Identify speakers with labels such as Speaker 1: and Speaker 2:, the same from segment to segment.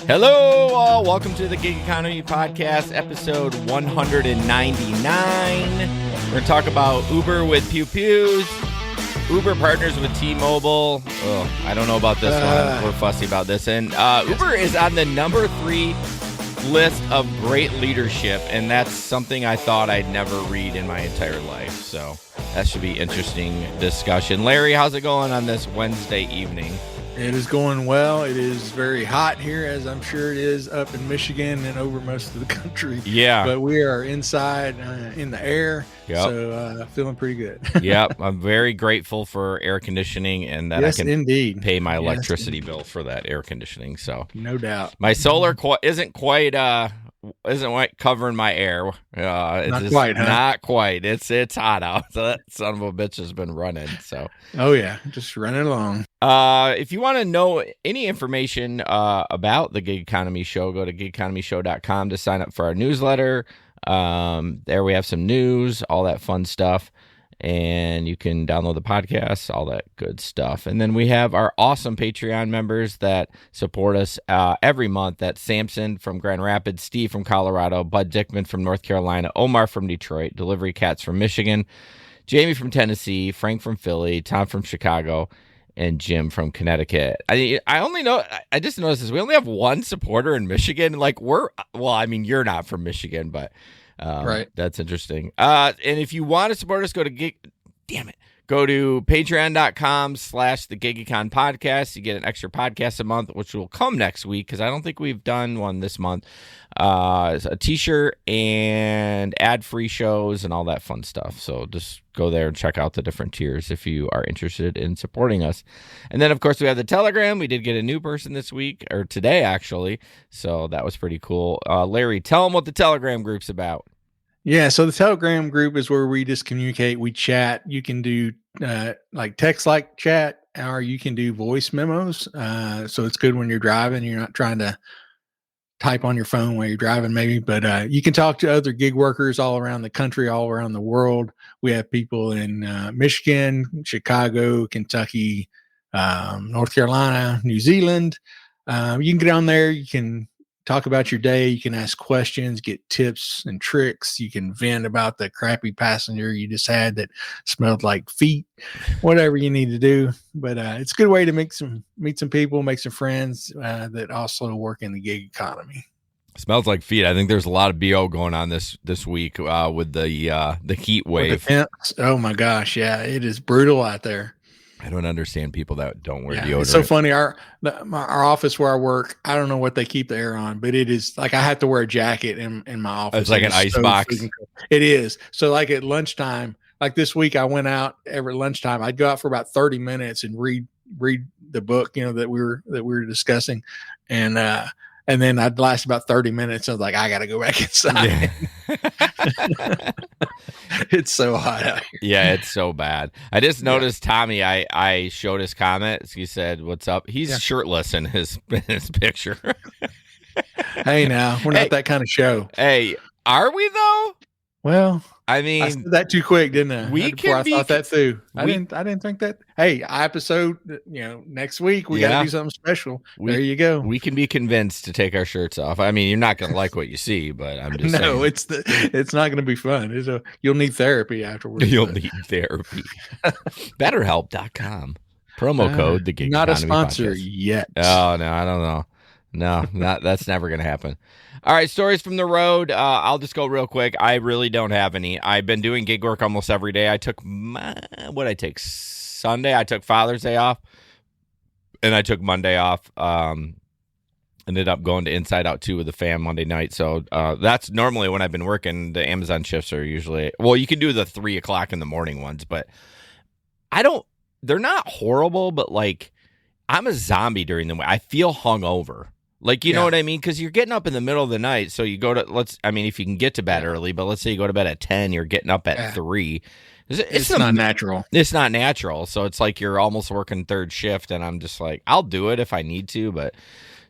Speaker 1: Hello, all. Welcome to the Gig Economy Podcast, episode 199. We're going to talk about Uber with Pew Pews. Uber partners with T-Mobile. Oh, I don't know about this one. We're fussy about this. And Uber is on the number 3 list of great leadership, and that's something I thought I'd never read in my entire life. So that should be interesting discussion. Larry, how's it going on this Wednesday evening?
Speaker 2: It is going well. It is very hot here, as I'm sure it is up in Michigan and over most of the country.
Speaker 1: Yeah.
Speaker 2: But we are inside in the air, so feeling pretty good.
Speaker 1: Yep. I'm very grateful for air conditioning and that I can pay my electricity bill for that air conditioning. So
Speaker 2: no doubt.
Speaker 1: My solar isn't quite covering my air.
Speaker 2: Not quite, huh?
Speaker 1: Not quite. It's hot out. So that son of a bitch has been running. So
Speaker 2: oh yeah, just running along.
Speaker 1: If you want to know any information about the Gig Economy Show, go to gigeconomyshow.com to sign up for our newsletter. There we have some news, all that fun stuff. And you can download the podcast, all that good stuff. And then we have our awesome Patreon members that support us every month. That's Samson from Grand Rapids, Steve from Colorado, Bud Dickman from North Carolina, Omar from Detroit, Delivery Cats from Michigan, Jamie from Tennessee, Frank from Philly, Tom from Chicago, and Jim from Connecticut. I just noticed this. We only have one supporter in Michigan. You're not from Michigan, but right. That's interesting. And if you want to support us, go to patreon.com/the Gig Econ Podcast. You get an extra podcast a month, which will come next week because I don't think we've done one this month. A t-shirt and ad-free shows and all that fun stuff. So just go there and check out the different tiers if you are interested in supporting us. And then, of course, we have the Telegram. We did get a new person this week, or today, actually. So that was pretty cool. Larry, tell them what the Telegram group's about.
Speaker 2: Yeah, so the Telegram group is where we just communicate. We chat. You can do text-like chat, or you can do voice memos. So it's good when you're driving. You're not trying to type on your phone while you're driving, maybe. But you can talk to other gig workers all around the country, all around the world. We have people in Michigan, Chicago, Kentucky, North Carolina, New Zealand. You can get on there. You can talk about your day. You can ask questions, get tips and tricks. You can vent about the crappy passenger you just had that smelled like feet, whatever you need to do. But it's a good way to meet some people, make some friends that also work in the gig economy.
Speaker 1: Smells like feet. I think there's a lot of BO going on this week with the heat wave.
Speaker 2: Oh my gosh. Yeah. It is brutal out there.
Speaker 1: I don't understand people that don't wear deodorant.
Speaker 2: It's so funny. Our office where I work, I don't know what they keep the air on, but it is like I have to wear a jacket in my office.
Speaker 1: It's like an ice box.
Speaker 2: It is. So like at lunchtime, like this week, I went out every lunchtime. I'd go out for about 30 minutes and read the book, that we were discussing, and then I'd last about 30 minutes. I was like, I got to go back inside. Yeah. It's so hot out here.
Speaker 1: Yeah, it's so bad. I just noticed Tommy, I showed his comments. He said, "What's up?" He's shirtless in his picture.
Speaker 2: Hey, now, we're not that kind of show.
Speaker 1: Hey, are we though?
Speaker 2: Well,
Speaker 1: I mean,
Speaker 2: I said that too quick, didn't I?
Speaker 1: I
Speaker 2: thought that through. I didn't think that. Hey, episode, next week we got to do something special. There you go.
Speaker 1: We can be convinced to take our shirts off. I mean, you're not going to like what you see, but I'm just saying.
Speaker 2: It's not going to be fun. You'll need therapy afterwards.
Speaker 1: You'll need therapy. BetterHelp.com. Promo code the Gig
Speaker 2: Not
Speaker 1: Economy
Speaker 2: a sponsor
Speaker 1: Podcast.
Speaker 2: yet.
Speaker 1: Oh no, I don't know. No, that's never going to happen. All right, stories from the road. I'll just go real quick. I really don't have any. I've been doing gig work almost every day. I took Sunday. I took Father's Day off, and I took Monday off. Ended up going to Inside Out 2 with the fam Monday night. So that's normally when I've been working. The Amazon shifts are usually, you can do the 3 o'clock in the morning ones, but they're not horrible, but I'm a zombie during the week. I feel hungover. You know what I mean? Because you're getting up in the middle of the night. So you go to, if you can get to bed early, but let's say you go to bed at 10, you're getting up at 3. It's
Speaker 2: not natural.
Speaker 1: It's not natural. So it's like you're almost working third shift. And I'm just like, I'll do it if I need to. But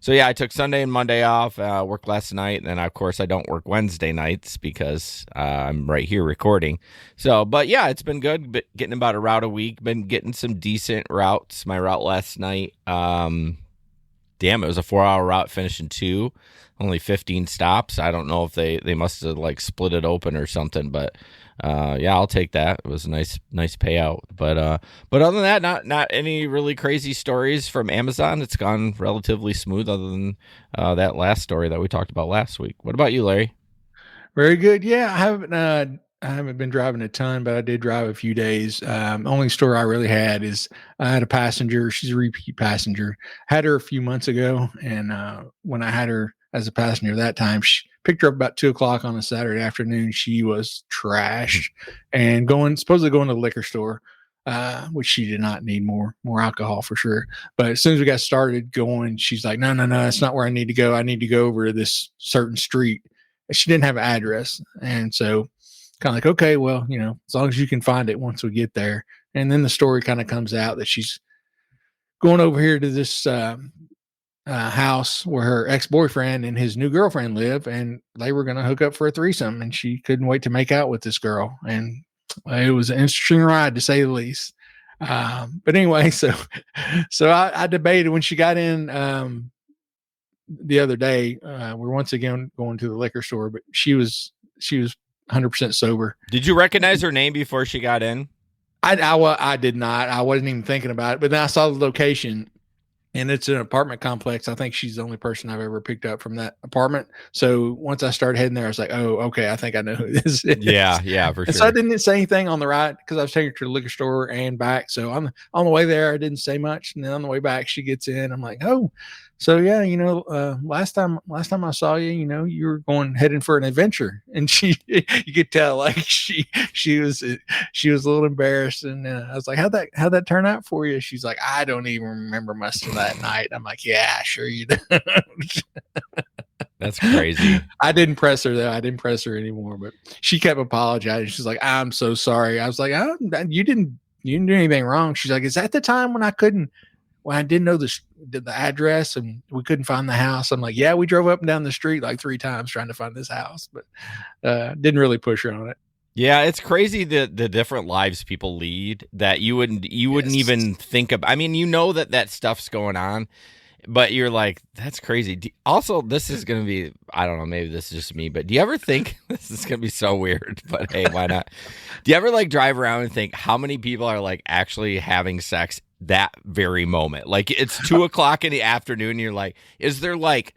Speaker 1: so, yeah, I took Sunday and Monday off, worked last night. And then, of course, I don't work Wednesday nights because I'm right here recording. So, but yeah, it's been good. But getting about a route a week. Been getting some decent routes. My route last night, Damn, it was a 4 hour route, finishing two, only 15 stops. I don't know if they must have like split it open or something, but yeah, I'll take that. It was a nice payout. But other than that, not any really crazy stories from Amazon. It's gone relatively smooth, other than that last story that we talked about last week. What about you, Larry?
Speaker 2: Very good. Yeah, I haven't been driving a ton, but I did drive a few days. Only story I really had is I had a passenger. She's a repeat passenger. Had her a few months ago, and when I had her as a passenger that time, she picked her up about 2 o'clock on a Saturday afternoon. She was trashed and supposedly going to the liquor store. Which she did not need more alcohol for sure. But as soon as we got started going, she's like, no, that's not where I need to go. I need to go over to this certain street. She didn't have an address. And so kind of like, okay, well, as long as you can find it once we get there. And then the story kind of comes out that she's going over here to this house where her ex-boyfriend and his new girlfriend live, and they were going to hook up for a threesome, and she couldn't wait to make out with this girl. And it was an interesting ride, to say the least. But anyway, so I debated when she got in the other day. We're once again going to the liquor store, but she was 100% sober.
Speaker 1: Did you recognize her name before she got in?
Speaker 2: I did not. I wasn't even thinking about it. But then I saw the location, and it's an apartment complex. I think she's the only person I've ever picked up from that apartment. So once I started heading there, I was like, oh, okay, I think I know who this is.
Speaker 1: Yeah, for
Speaker 2: and
Speaker 1: sure.
Speaker 2: So I didn't say anything on the ride because I was taking her to the liquor store and back. So on the way there, I didn't say much. And then on the way back, she gets in. I'm like, oh, so yeah, last time I saw you, you were heading for an adventure, and you could tell like she was a little embarrassed, and I was like, how'd that turn out for you? She's like, I don't even remember much of that night. I'm like, yeah, sure you don't.
Speaker 1: That's crazy.
Speaker 2: I didn't press her though. I didn't press her anymore, but she kept apologizing. She's like, I'm so sorry. I was like, oh, you didn't do anything wrong. She's like, is that the time when I didn't know the address and we couldn't find the house? I'm like, yeah, we drove up and down the street like 3 times trying to find this house, but didn't really push her on it.
Speaker 1: Yeah, it's crazy the different lives people lead that you wouldn't even think of. I mean, that stuff's going on, but you're like, that's crazy. Also, this is going to be, I don't know, maybe this is just me, but do you ever think this is going to be so weird, but hey, why not? Do you ever like drive around and think how many people are like actually having sex that very moment? Like it's 2:00 in the afternoon. And you're like, is there like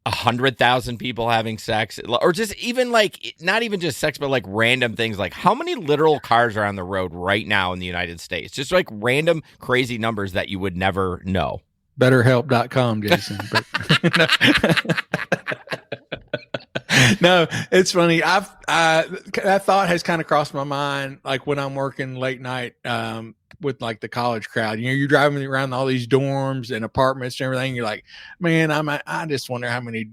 Speaker 1: 100,000 people having sex, or just even like not even just sex, but like random things? Like how many literal cars are on the road right now in the United States? Just like random crazy numbers that you would never know.
Speaker 2: BetterHelp.com, Jason. No, it's funny. That thought has kind of crossed my mind, like when I'm working late night with like the college crowd. You're driving around all these dorms and apartments and everything. You're like, man, I just wonder how much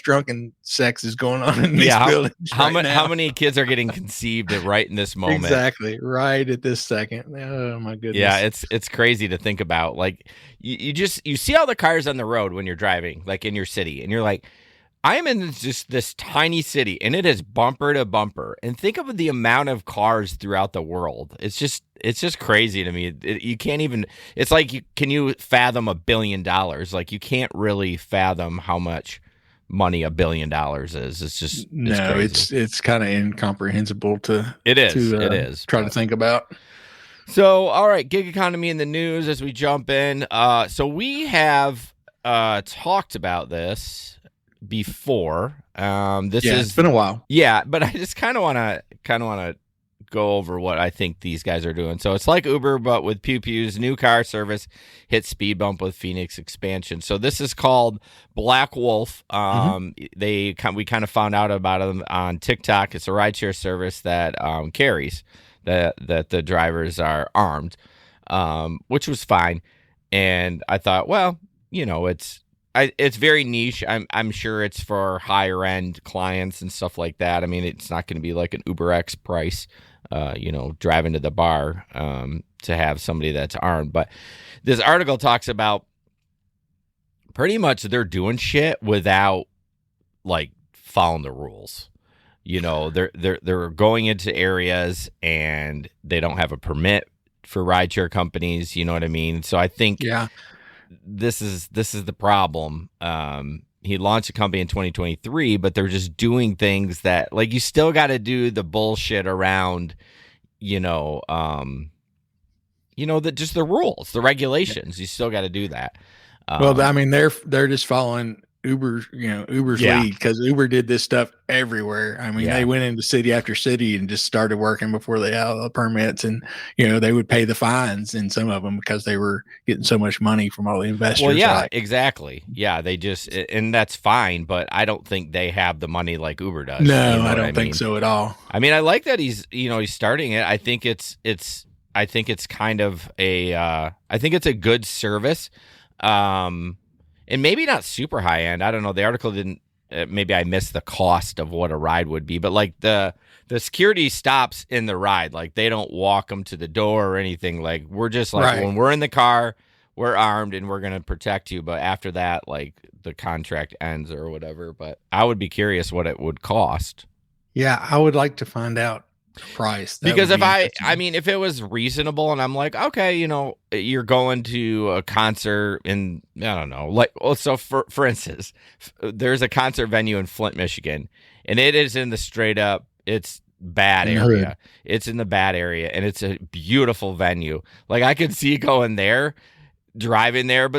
Speaker 2: drunken sex is going on in these buildings.
Speaker 1: How many kids are getting conceived right in this moment?
Speaker 2: Exactly, right at this second. Oh my goodness.
Speaker 1: Yeah, it's crazy to think about. Like you see all the cars on the road when you're driving, like in your city, and you're like, I am in just this tiny city, and it is bumper to bumper. And think of the amount of cars throughout the world. It's just crazy to me. You can't even. It's like, can you fathom $1 billion? Like you can't really fathom how much money $1 billion is. It's just
Speaker 2: it's kind of incomprehensible to.
Speaker 1: It is
Speaker 2: try to think about.
Speaker 1: So all right, gig economy in the news as we jump in. So we have talked about this before. It's
Speaker 2: been a while.
Speaker 1: Yeah, but I just kind of want to go over what I think these guys are doing. So it's like Uber, but with Pew Pew's new car service hit speed bump with Phoenix expansion. So this is called Black Wolf. We kind of found out about them on TikTok. It's a rideshare service that carries that the drivers are armed, which was fine. And I thought, well, it's very niche. I'm sure it's for higher end clients and stuff like that. I mean, it's not going to be like an UberX price, driving to the bar to have somebody that's armed. But this article talks about pretty much they're doing shit without like following the rules. They're going into areas and they don't have a permit for rideshare companies. You know what I mean? So I think this is the problem. He launched a company in 2023, but they're just doing things that, like, you still got to do the bullshit around, you know, that just the rules, the regulations. You still got to do that.
Speaker 2: Well, I mean, they're just following Uber's
Speaker 1: Yeah.
Speaker 2: lead, because Uber did this stuff everywhere. I mean,
Speaker 1: Yeah.
Speaker 2: they went into city after city and just started working before they had all the permits, and they would pay the fines in some of them because they were getting so much money from all the investors.
Speaker 1: Well, yeah,
Speaker 2: like,
Speaker 1: exactly. Yeah, they just, and that's fine, but I don't think they have the money like Uber does.
Speaker 2: no,
Speaker 1: You know
Speaker 2: I
Speaker 1: what
Speaker 2: don't think
Speaker 1: mean?
Speaker 2: so at all.
Speaker 1: I mean, I like that he's starting it. I think it's kind of I think it's a good service. And maybe not super high end. I don't know. The article didn't. Maybe I missed the cost of what a ride would be, but like the security stops in the ride. Like, they don't walk them to the door or anything. Like, we're just like,
Speaker 2: Right.
Speaker 1: when we're in the car, we're armed and we're gonna protect you. But after that, like, the contract ends or whatever. But I would be curious what it would cost.
Speaker 2: Yeah, I would like to find out the price. That
Speaker 1: Because
Speaker 2: would
Speaker 1: if
Speaker 2: be
Speaker 1: I
Speaker 2: interesting.
Speaker 1: mean, if it was reasonable and I'm like, okay, you're going to a concert in, I don't know, like, well, so for instance, there's a concert venue in Flint, Michigan, and it is in the straight up, it's bad
Speaker 2: In the hood.
Speaker 1: area. It's in the bad area, and it's a beautiful venue. Like, I could see going there, driving there,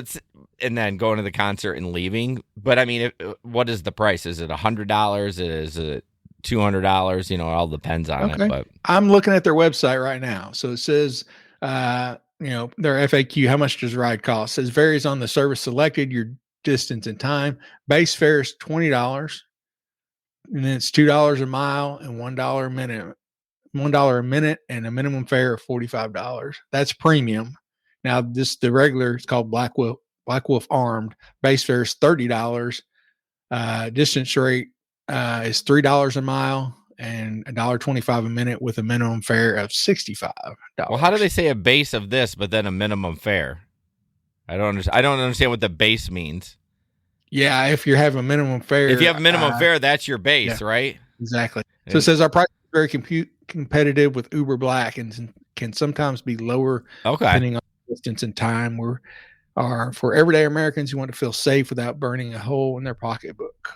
Speaker 1: and then going to the concert and leaving. But I mean, what is the price? Is it $100? Is it $200? It all depends on it.
Speaker 2: Okay.
Speaker 1: But
Speaker 2: I'm looking at their website right now. So it says, their FAQ, how much does a ride cost? It says varies on the service selected, your distance and time. Base fare is $20, and then it's $2 a mile and $1 a minute. $1 a minute, and a minimum fare of $45. That's premium. Now, the regular, it's called Black Wolf Armed. Base fare is $30. Distance rate is $3 a mile and $1.25 a minute, with a minimum fare of $65.
Speaker 1: well, how do they say a base of this, but then a minimum fare? I don't understand. I don't understand what the base means.
Speaker 2: Yeah, if you have a minimum fare,
Speaker 1: If you have a minimum fare, that's your base,
Speaker 2: yeah.
Speaker 1: right?
Speaker 2: Exactly. So it says our price is very competitive with Uber Black, and can sometimes be lower
Speaker 1: Okay.
Speaker 2: depending on distance and time. Are for everyday Americans who want to feel safe without burning a hole in their pocketbook.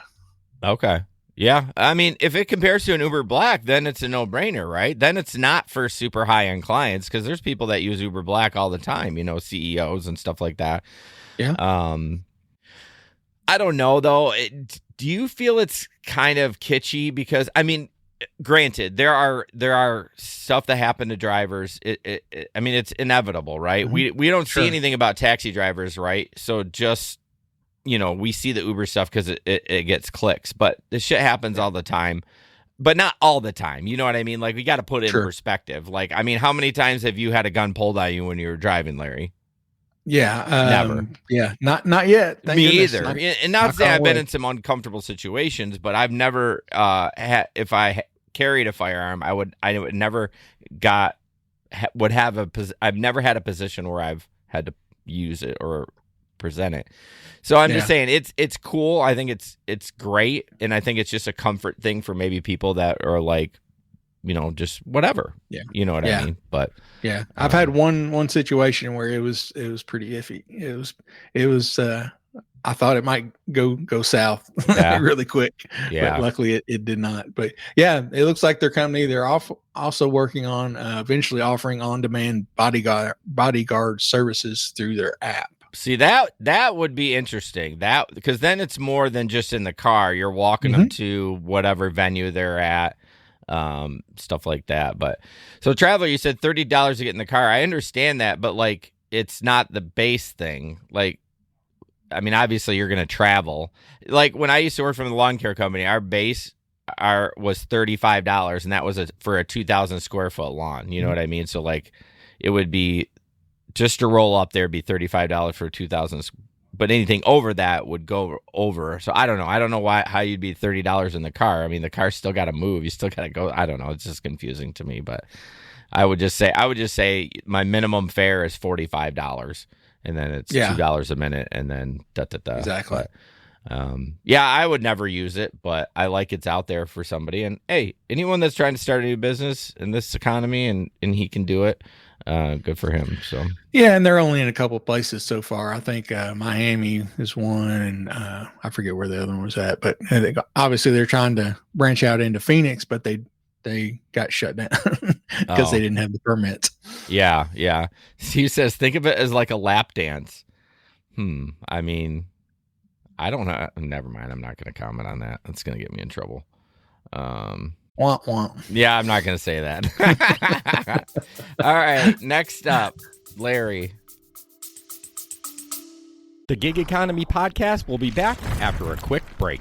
Speaker 1: Okay. Yeah. I mean, if it compares to an Uber Black, then it's a no-brainer, right? Then it's not for super high-end clients, because there's people that use Uber Black all the time, CEOs and stuff like that.
Speaker 2: Yeah.
Speaker 1: I don't know, though. Do you feel it's kind of kitschy? Because, I mean, granted, there are stuff that happen to drivers. I mean, it's inevitable, right?
Speaker 2: Mhm.
Speaker 1: We don't
Speaker 2: Sure.
Speaker 1: see anything about taxi drivers, right? So just, we see the Uber stuff because it gets clicks, but this shit happens all the time. But not all the time. You know what I mean? Like, we got to put it in
Speaker 2: Sure.
Speaker 1: perspective. Like, I mean, how many times have you had a gun pulled on you when you were driving, Larry?
Speaker 2: Yeah.
Speaker 1: Never.
Speaker 2: Yeah. Not yet. Thank
Speaker 1: Me
Speaker 2: goodness.
Speaker 1: either.
Speaker 2: Not-
Speaker 1: And not
Speaker 2: knock
Speaker 1: saying
Speaker 2: on
Speaker 1: I've been
Speaker 2: wood.
Speaker 1: in some uncomfortable situations, but I've never if I carried a firearm, I would never I've never had a position where I've had to use it or present it. So I'm just saying it's cool. I think it's great, and I think it's just a comfort thing for maybe people that are like, just whatever.
Speaker 2: Yeah.
Speaker 1: You know what I mean? But
Speaker 2: Yeah, I've had one situation where it was pretty iffy. It was I thought it might go south
Speaker 1: Yeah.
Speaker 2: really quick.
Speaker 1: Yeah.
Speaker 2: But luckily it did not. But yeah, it looks like their company, they're also working on eventually offering on-demand bodyguard services through their app.
Speaker 1: See, that would be interesting. That, because then it's more than just in the car. You're walking them to whatever venue they're at, stuff like that. But so, Traveler, you said $30 to get in the car. I understand that, but like, it's not the base thing. Like, I mean, obviously you're gonna travel. Like, when I used to work for the lawn care company, our base was $35, and that was for a 2,000 square foot lawn. You know what I mean? So like, it would be, just to roll up there, be $35 for 2,000, but anything over that would go over. So I don't know. I don't know how you'd be $30 in the car. I mean, the car's still got to move. You still got to go. I don't know. It's just confusing to me. But I would just say my minimum fare is $45, and then it's $2 a minute, and then da.
Speaker 2: Exactly.
Speaker 1: But, yeah, I would never use it, but I like it's out there for somebody. And hey, anyone that's trying to start a new business in this economy and he can do it, Good for him. So
Speaker 2: Yeah, and they're only in a couple places so far. I think Miami is one, and I forget where the other one was at. But obviously, they're trying to branch out into Phoenix, but they got shut down because they didn't have the permits.
Speaker 1: Yeah. He says, think of it as like a lap dance. I mean, I don't know. Never mind. I'm not going to comment on that. That's going to get me in trouble.
Speaker 2: Womp womp.
Speaker 1: Yeah, I'm not going to say that. All right. Next up, Larry.
Speaker 3: The Gig Economy Podcast will be back after a quick break.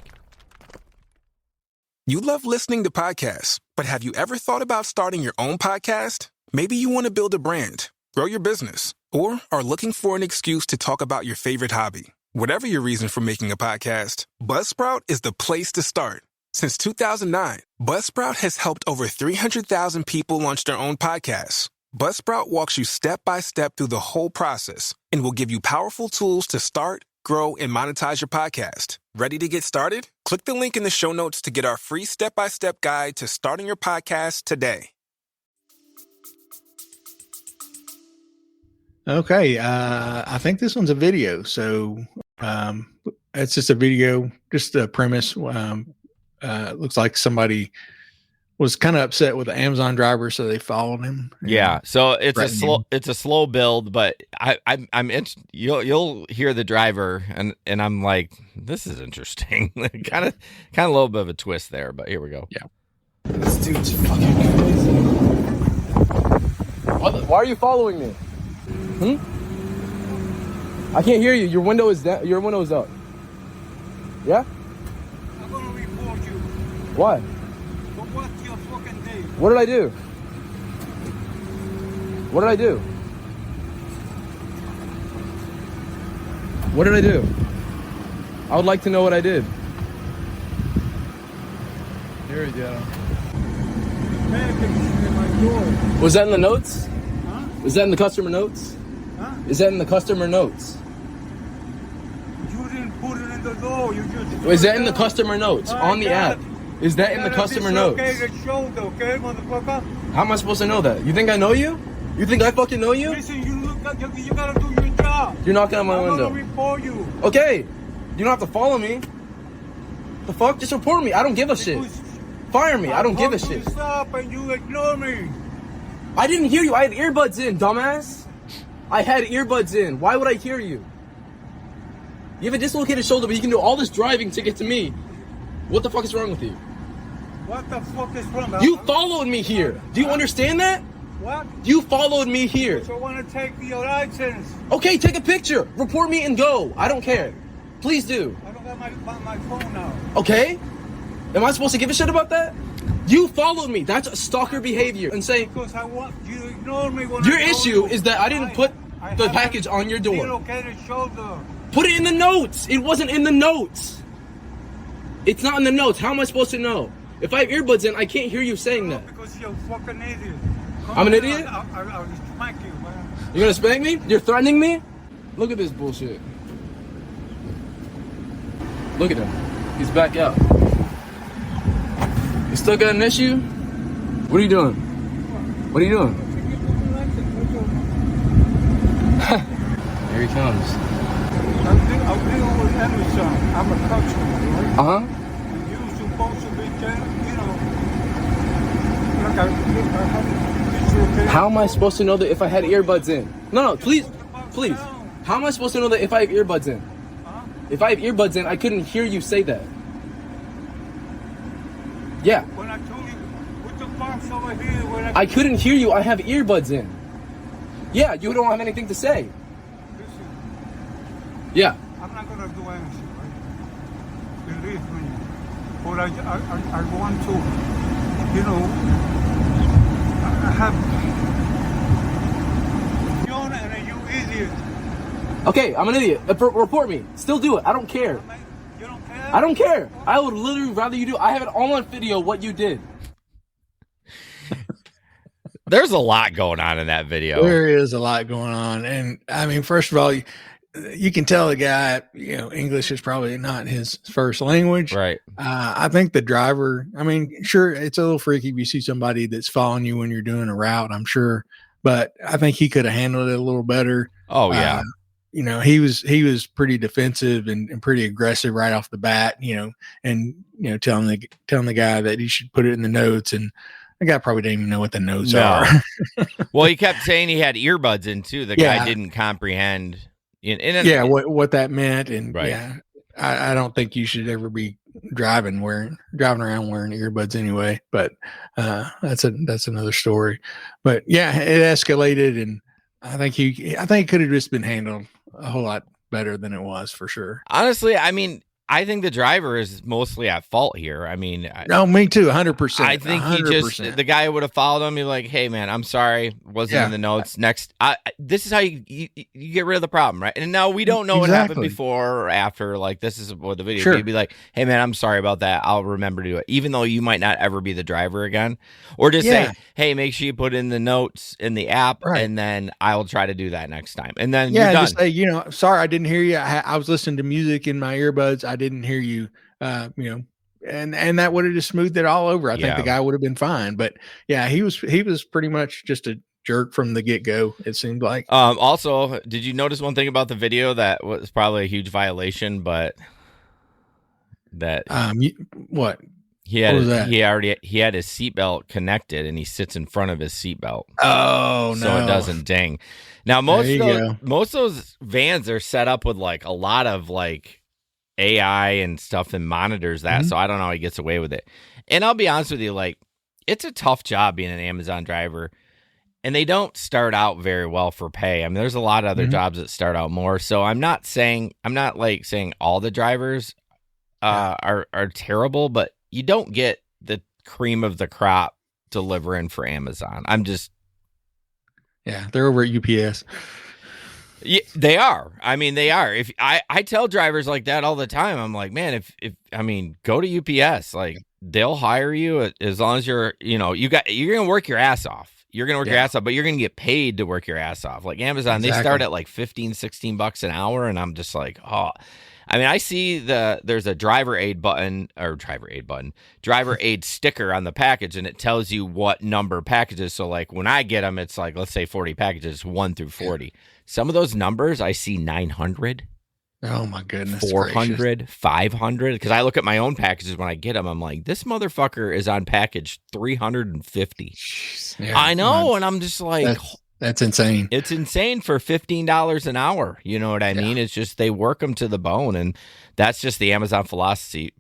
Speaker 4: You love listening to podcasts, but have you ever thought about starting your own podcast? Maybe you want to build a brand, grow your business, or are looking for an excuse to talk about your favorite hobby. Whatever your reason for making a podcast, Buzzsprout is the place to start. Since 2009, Buzzsprout has helped over 300,000 people launch their own podcasts. Buzzsprout walks you step by step through the whole process and will give you powerful tools to start, grow, and monetize your podcast. Ready to get started? Click the link in the show notes to get our free step-by-step guide to starting your podcast today.
Speaker 2: Okay, I think this one's a video. So it's just a video, just a premise. Looks like somebody was kind of upset with the Amazon driver, so they followed him.
Speaker 1: Yeah, so it's a slow build, but I'm you'll hear the driver, and I'm like, this is interesting. kind of a little bit of a twist there, but here we go.
Speaker 2: Yeah,
Speaker 5: this dude's fucking crazy. Why are you following me? I can't hear you. Your window is down. Your window is up. Yeah.
Speaker 6: I'm gonna report you.
Speaker 5: Why?
Speaker 6: For what you fucking did.
Speaker 5: What did I do? What did I do? What did I do? I would like to know what I did.
Speaker 2: there we go.
Speaker 6: In my door.
Speaker 5: Was that in the notes?
Speaker 6: Huh?
Speaker 5: Is that in the customer notes?
Speaker 6: Huh?
Speaker 5: Is that in the customer notes?
Speaker 6: You didn't put it in the door. You just.
Speaker 5: Is that in the customer notes on the app? Is that in the customer notes?
Speaker 6: Shoulder, okay, motherfucker?
Speaker 5: How am I supposed to know that? You think I know you? You think I fucking know you?
Speaker 6: Listen, you gotta do your job.
Speaker 5: You're knocking on my
Speaker 6: I'm
Speaker 5: window.
Speaker 6: gonna report you.
Speaker 5: Okay, you don't have to follow me. The fuck? Just report me. I don't give a shit. Fire me. I don't give a shit.
Speaker 6: Stop and you ignore me.
Speaker 5: I didn't hear you. I had earbuds in, dumbass. I had earbuds in. Why would I hear you? You have a dislocated shoulder, but you can do all this driving to get to me. What the fuck is wrong with you?
Speaker 6: What the fuck is wrong?
Speaker 5: You followed me here. Do you understand that?
Speaker 6: What?
Speaker 5: You followed me here.
Speaker 6: So I want to take your license.
Speaker 5: Okay, take a picture. Report me and go. I don't care. Please do.
Speaker 6: I don't got my phone now.
Speaker 5: Okay? Am I supposed to give a shit about that? You followed me. That's stalker behavior. And saying
Speaker 6: Because I want you to ignore me when
Speaker 5: your
Speaker 6: I told
Speaker 5: issue
Speaker 6: you.
Speaker 5: is that I didn't put the
Speaker 6: have
Speaker 5: package
Speaker 6: a
Speaker 5: on your door.
Speaker 6: dislocated shoulder.
Speaker 5: Put it in the notes. It wasn't in the notes. It's not in the notes. How am I supposed to know? If I have earbuds in, I can't hear you saying that.
Speaker 6: Because you're a fucking idiot.
Speaker 5: I'm an idiot?
Speaker 6: I'll smack you, man.
Speaker 5: You're gonna spank me? You're threatening me? Look at this bullshit. Look at him. He's back out. You still got an issue? What are you doing? What are you doing? Here he comes.
Speaker 6: I'm dealing with Amazon. I'm a customer, right?
Speaker 5: Uh-huh.
Speaker 6: You're supposed to be,
Speaker 5: How am I supposed to know that if I had earbuds in? No, please. How am I supposed to know that if I have earbuds in? If I have earbuds in, I couldn't hear you say that. Yeah.
Speaker 6: When I told you, put the box over here. When
Speaker 5: I couldn't hear you. I have earbuds in. Yeah, you don't have anything to say.
Speaker 6: Listen,
Speaker 5: Yeah.
Speaker 6: I'm not going to do anything, right? Believe me. But I want to, you know, I have... You're and you idiot.
Speaker 5: Okay, I'm an idiot. Report me. Still do it. I don't care.
Speaker 6: You don't care?
Speaker 5: I don't care. I would literally rather you do. I have it all on video what you did.
Speaker 1: There's a lot going on in that video.
Speaker 2: There is a lot going on. And I mean, first of all, you can tell the guy, you know, English is probably not his first language.
Speaker 1: Right.
Speaker 2: I think the driver, I mean, sure, it's a little freaky if you see somebody that's following you when you're doing a route. I'm sure but I think he could have handled it a little better.
Speaker 1: Oh yeah.
Speaker 2: He was pretty defensive and pretty aggressive right off the bat, and telling the guy that he should put it in the notes, and the guy probably didn't even know what the notes are.
Speaker 1: Well, he kept saying he had earbuds in too. The guy didn't comprehend.
Speaker 2: What that meant, and
Speaker 1: right.
Speaker 2: I don't think you should ever be driving around wearing earbuds anyway. But that's another story. But yeah, it escalated, and I think it could have just been handled a whole lot better than it was, for sure.
Speaker 1: Honestly, I mean, I think the driver is mostly at fault here. I mean,
Speaker 2: no, me too, 100%.
Speaker 1: I think 100%. The guy would have followed him. He's like, "Hey, man, I'm sorry, wasn't in the notes. Next, this is how you get rid of the problem, right?" And now we don't know what happened before or after. Like, this is what the video.
Speaker 2: Sure.
Speaker 1: You'd be like, "Hey, man, I'm sorry about that. I'll remember to do it," even though you might not ever be the driver again, or just say, "Hey, make sure you put in the notes in the app, and then I will try to do that next time." And then you're done.
Speaker 2: Just say, sorry, I didn't hear you. I was listening to music in my earbuds. I didn't hear you. And that would have just smoothed it all over. I think the guy would have been fine. But yeah, he was pretty much just a jerk from the get go. It seemed like.
Speaker 1: Also, did you notice one thing about the video that was probably a huge violation, but that
Speaker 2: what?
Speaker 1: He had he had his seatbelt connected, and he sits in front of his seatbelt.
Speaker 2: Oh no!
Speaker 1: So it doesn't ding. Now most of those vans are set up with like a lot of like AI and stuff and monitors that, so I don't know how he gets away with it. And I'll be honest with you, like, it's a tough job being an Amazon driver, and they don't start out very well for pay. I mean, there's a lot of other jobs that start out more. So I'm not saying all the drivers are terrible, but you don't get the cream of the crop delivering for Amazon.
Speaker 2: They're over at UPS.
Speaker 1: Yeah, they are. I mean, they are. If I tell drivers like that all the time, I'm like, man, if go to UPS. Like, they'll hire you as long as you're gonna work your ass off. You're gonna work your ass off, but you're gonna get paid to work your ass off. Like Amazon, they start at like $15-$16 an hour, and I'm just like, oh. I mean, I see there's a driver aid sticker on the package, and it tells you what number packages. So like when I get them, it's like, let's say 40 packages, 1 through 40. Some of those numbers I see 900.
Speaker 2: Oh my goodness.
Speaker 1: 400, 500. Because I look at my own packages when I get them. I'm like, this motherfucker is on package 350.
Speaker 2: Yeah,
Speaker 1: I know. And I'm just like,
Speaker 2: that's insane.
Speaker 1: It's insane for $15 an hour. You know what I mean? It's just they work them to the bone, and that's just the Amazon philosophy.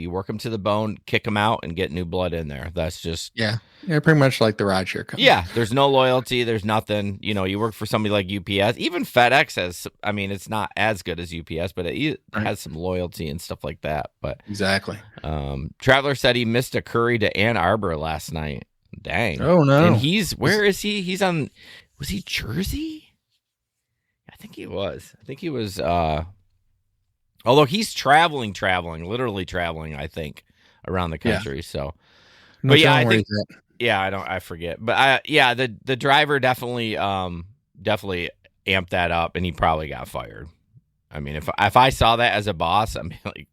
Speaker 1: Work them to the bone, kick them out, and get new blood in there. That's just
Speaker 2: pretty much like the rideshare company.
Speaker 1: Yeah, there's no loyalty. There's nothing. You work for somebody like UPS. Even FedEx has. I mean, it's not as good as UPS, but it has some loyalty and stuff like that. But
Speaker 2: exactly.
Speaker 1: Traveler said he missed a curry to Ann Arbor last night. Dang.
Speaker 2: Oh no.
Speaker 1: And where is he? He's on, was he Jersey? I think he was. Although he's literally traveling, I think, around the country. So, but yeah, I think, I forget. But the driver definitely amped that up, and he probably got fired. I mean, if I saw that as a boss, I'd be like,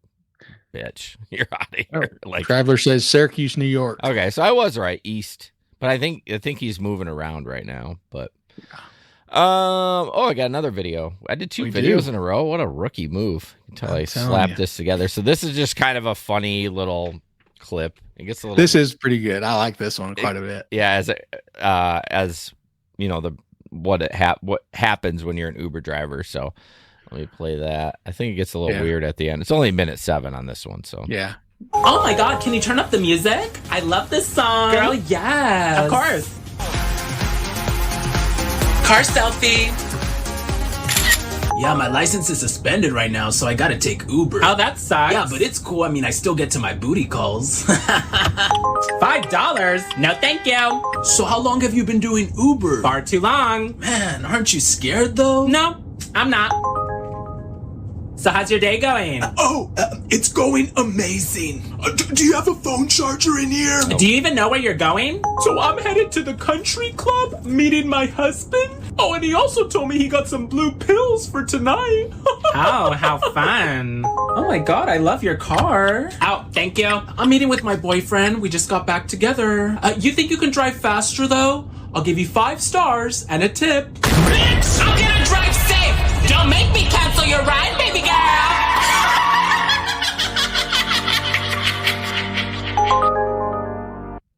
Speaker 1: bitch, you're out of here. Like,
Speaker 2: Traveler says Syracuse, New York.
Speaker 1: Okay, so I was right, east, but I think he's moving around right now. But I got another video. I did two videos in a row. What a rookie move until I slapped this together. So this is just kind of a funny little clip. It gets a little.
Speaker 2: This is pretty good. I like this one quite a bit.
Speaker 1: Yeah, as you know, what happens when you're an Uber driver. So. Let me play that. I think it gets a little weird at the end. It's only minute 7 on this one, so.
Speaker 2: Yeah.
Speaker 7: Oh my god, can you turn up the music? I love this song. Girl, yes. Of course. Car selfie.
Speaker 8: Yeah, my license is suspended right now, so I gotta take Uber.
Speaker 7: Oh, that sucks.
Speaker 8: Yeah, but it's cool. I mean, I still get to my booty calls.
Speaker 7: $5? No, thank you.
Speaker 8: So how long have you been doing Uber?
Speaker 7: Far too long.
Speaker 8: Man, aren't you scared though?
Speaker 7: No, I'm not. So how's your day going?
Speaker 8: It's going amazing. Do you have a phone charger in here?
Speaker 7: Do you even know where you're going?
Speaker 8: So I'm headed to the country club, meeting my husband. Oh, and he also told me he got some blue pills for tonight.
Speaker 7: Oh, how fun. Oh my god, I love your car. Oh, thank you.
Speaker 8: I'm meeting with my boyfriend. We just got back together. You think you can drive faster though? I'll give you 5 stars and a tip.
Speaker 7: Bitch, I'm gonna drive safe. Don't make me cancel your ride, baby girl.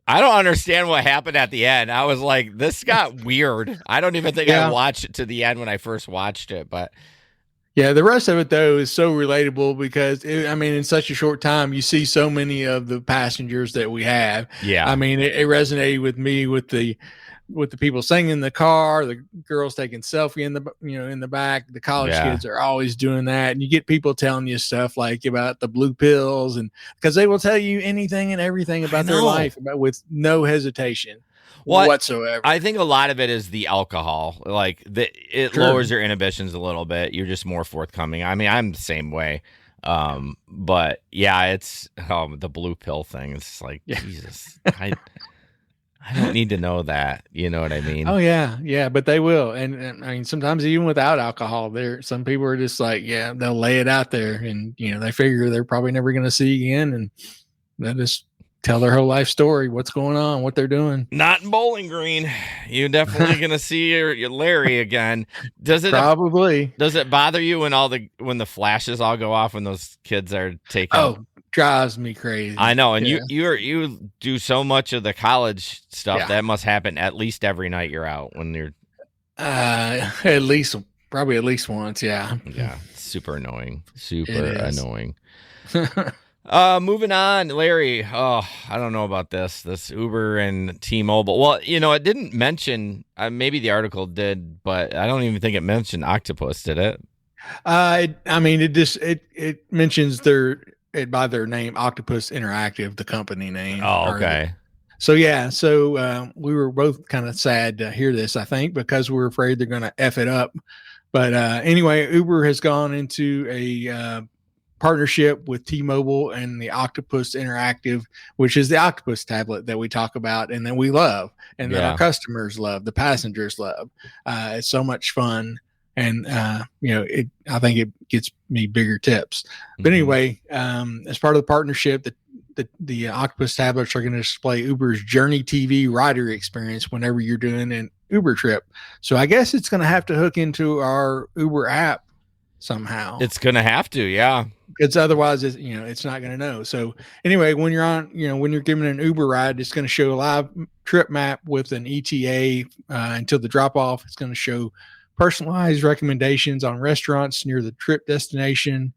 Speaker 1: I don't understand what happened at the end. I was like, this got weird. I don't even think I watched it to the end when I first watched it, but
Speaker 2: yeah, the rest of it though is so relatable because in such a short time you see so many of the passengers that we have.
Speaker 1: Yeah,
Speaker 2: I mean, it resonated with me with the people singing in the car, the girls taking selfie in the back. The college kids are always doing that, and you get people telling you stuff like about the blue pills, and because they will tell you anything and everything about their life with no hesitation whatsoever.
Speaker 1: I think a lot of it is the alcohol. Like it lowers your inhibitions a little bit. You're just more forthcoming. I mean, I'm the same way. But yeah, it's the blue pill thing. It's like Jesus. I don't need to know that. You know what I mean?
Speaker 2: Oh yeah, but they will. And I mean, sometimes even without alcohol, some people are just like, they'll lay it out there, and they figure they're probably never going to see again, and they just tell their whole life story, what's going on, what they're doing.
Speaker 1: Not in Bowling Green. You're definitely going to see your Larry again. Does it
Speaker 2: probably?
Speaker 1: Does it bother you when the flashes all go off when those kids are taking?
Speaker 2: Oh, drives me crazy.
Speaker 1: I know, and you do so much of the college stuff that must happen at least every night you're out when you're
Speaker 2: probably at least once. Yeah,
Speaker 1: super annoying. Moving on, Larry. Oh, I don't know about this Uber and T-Mobile. Well, it didn't mention. Maybe the article did, but I don't even think it mentioned Octopus. Did it?
Speaker 2: It mentions by their name, Octopus Interactive, the company name.
Speaker 1: Oh, okay.
Speaker 2: So we were both kind of sad to hear this, I think, because we're afraid they're going to F it up. But anyway, Uber has gone into a partnership with T-Mobile and the Octopus Interactive, which is the Octopus tablet that we talk about and that we love and that our customers love, the passengers love. It's so much fun. And, I think it gets me bigger tips. But anyway, as part of the partnership, the Octopus tablets are going to display Uber's Journey TV rider experience whenever you're doing an Uber trip. So I guess it's going to have to hook into our Uber app somehow.
Speaker 1: It's going to have to, yeah.
Speaker 2: Because otherwise, it's not going to know. So anyway, when you're giving an Uber ride, it's going to show a live trip map with an ETA until the drop off. It's going to show personalized recommendations on restaurants near the trip destination,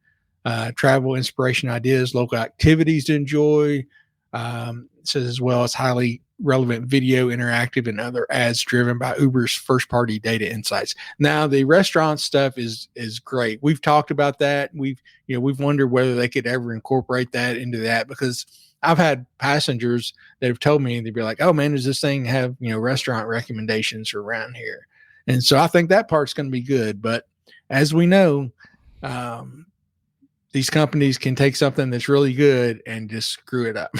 Speaker 2: travel inspiration ideas, local activities to enjoy. It says as well as highly relevant video, interactive, and other ads driven by Uber's first-party data insights. Now, the restaurant stuff is great. We've talked about that. We've wondered whether they could ever incorporate that into that, because I've had passengers that have told me, they'd be like, "Oh man, does this thing have restaurant recommendations around here?" And so I think that part's going to be good. But as we know, these companies can take something that's really good and just screw it up.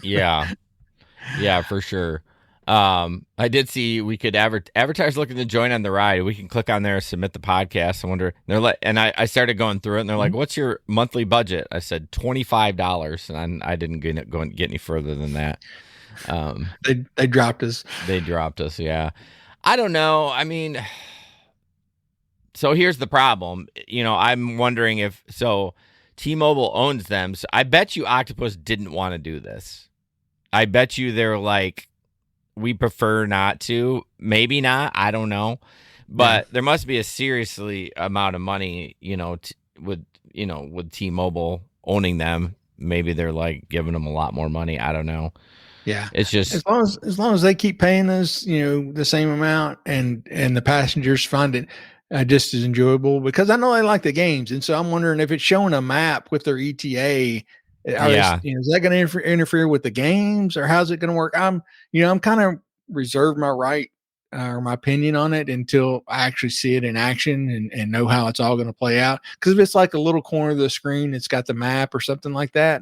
Speaker 1: Yeah, for sure. I did see we could advertise looking to join on the ride. We can click on there, submit the podcast. I wonder. I started going through it, and they're like, "What's your monthly budget?" I said $25, and I didn't get any further than that.
Speaker 2: They dropped us.
Speaker 1: They dropped us. Yeah. I don't know. I mean, so here's the problem. I'm wondering if T-Mobile owns them. So I bet you Octopus didn't want to do this. I bet you they're like, we prefer not to. Maybe not. I don't know. But there must be a seriously amount of money, with T-Mobile owning them. Maybe they're like giving them a lot more money. I don't know.
Speaker 2: Yeah,
Speaker 1: it's just
Speaker 2: as long as they keep paying us, the same amount, and the passengers find it just as enjoyable, because I know they like the games, and so I'm wondering if it's showing a map with their ETA. Is that going to interfere with the games, or how's it going to work? I'm kind of reserved my right or my opinion on it until I actually see it in action and know how it's all going to play out. Because if it's like a little corner of the screen, it's got the map or something like that.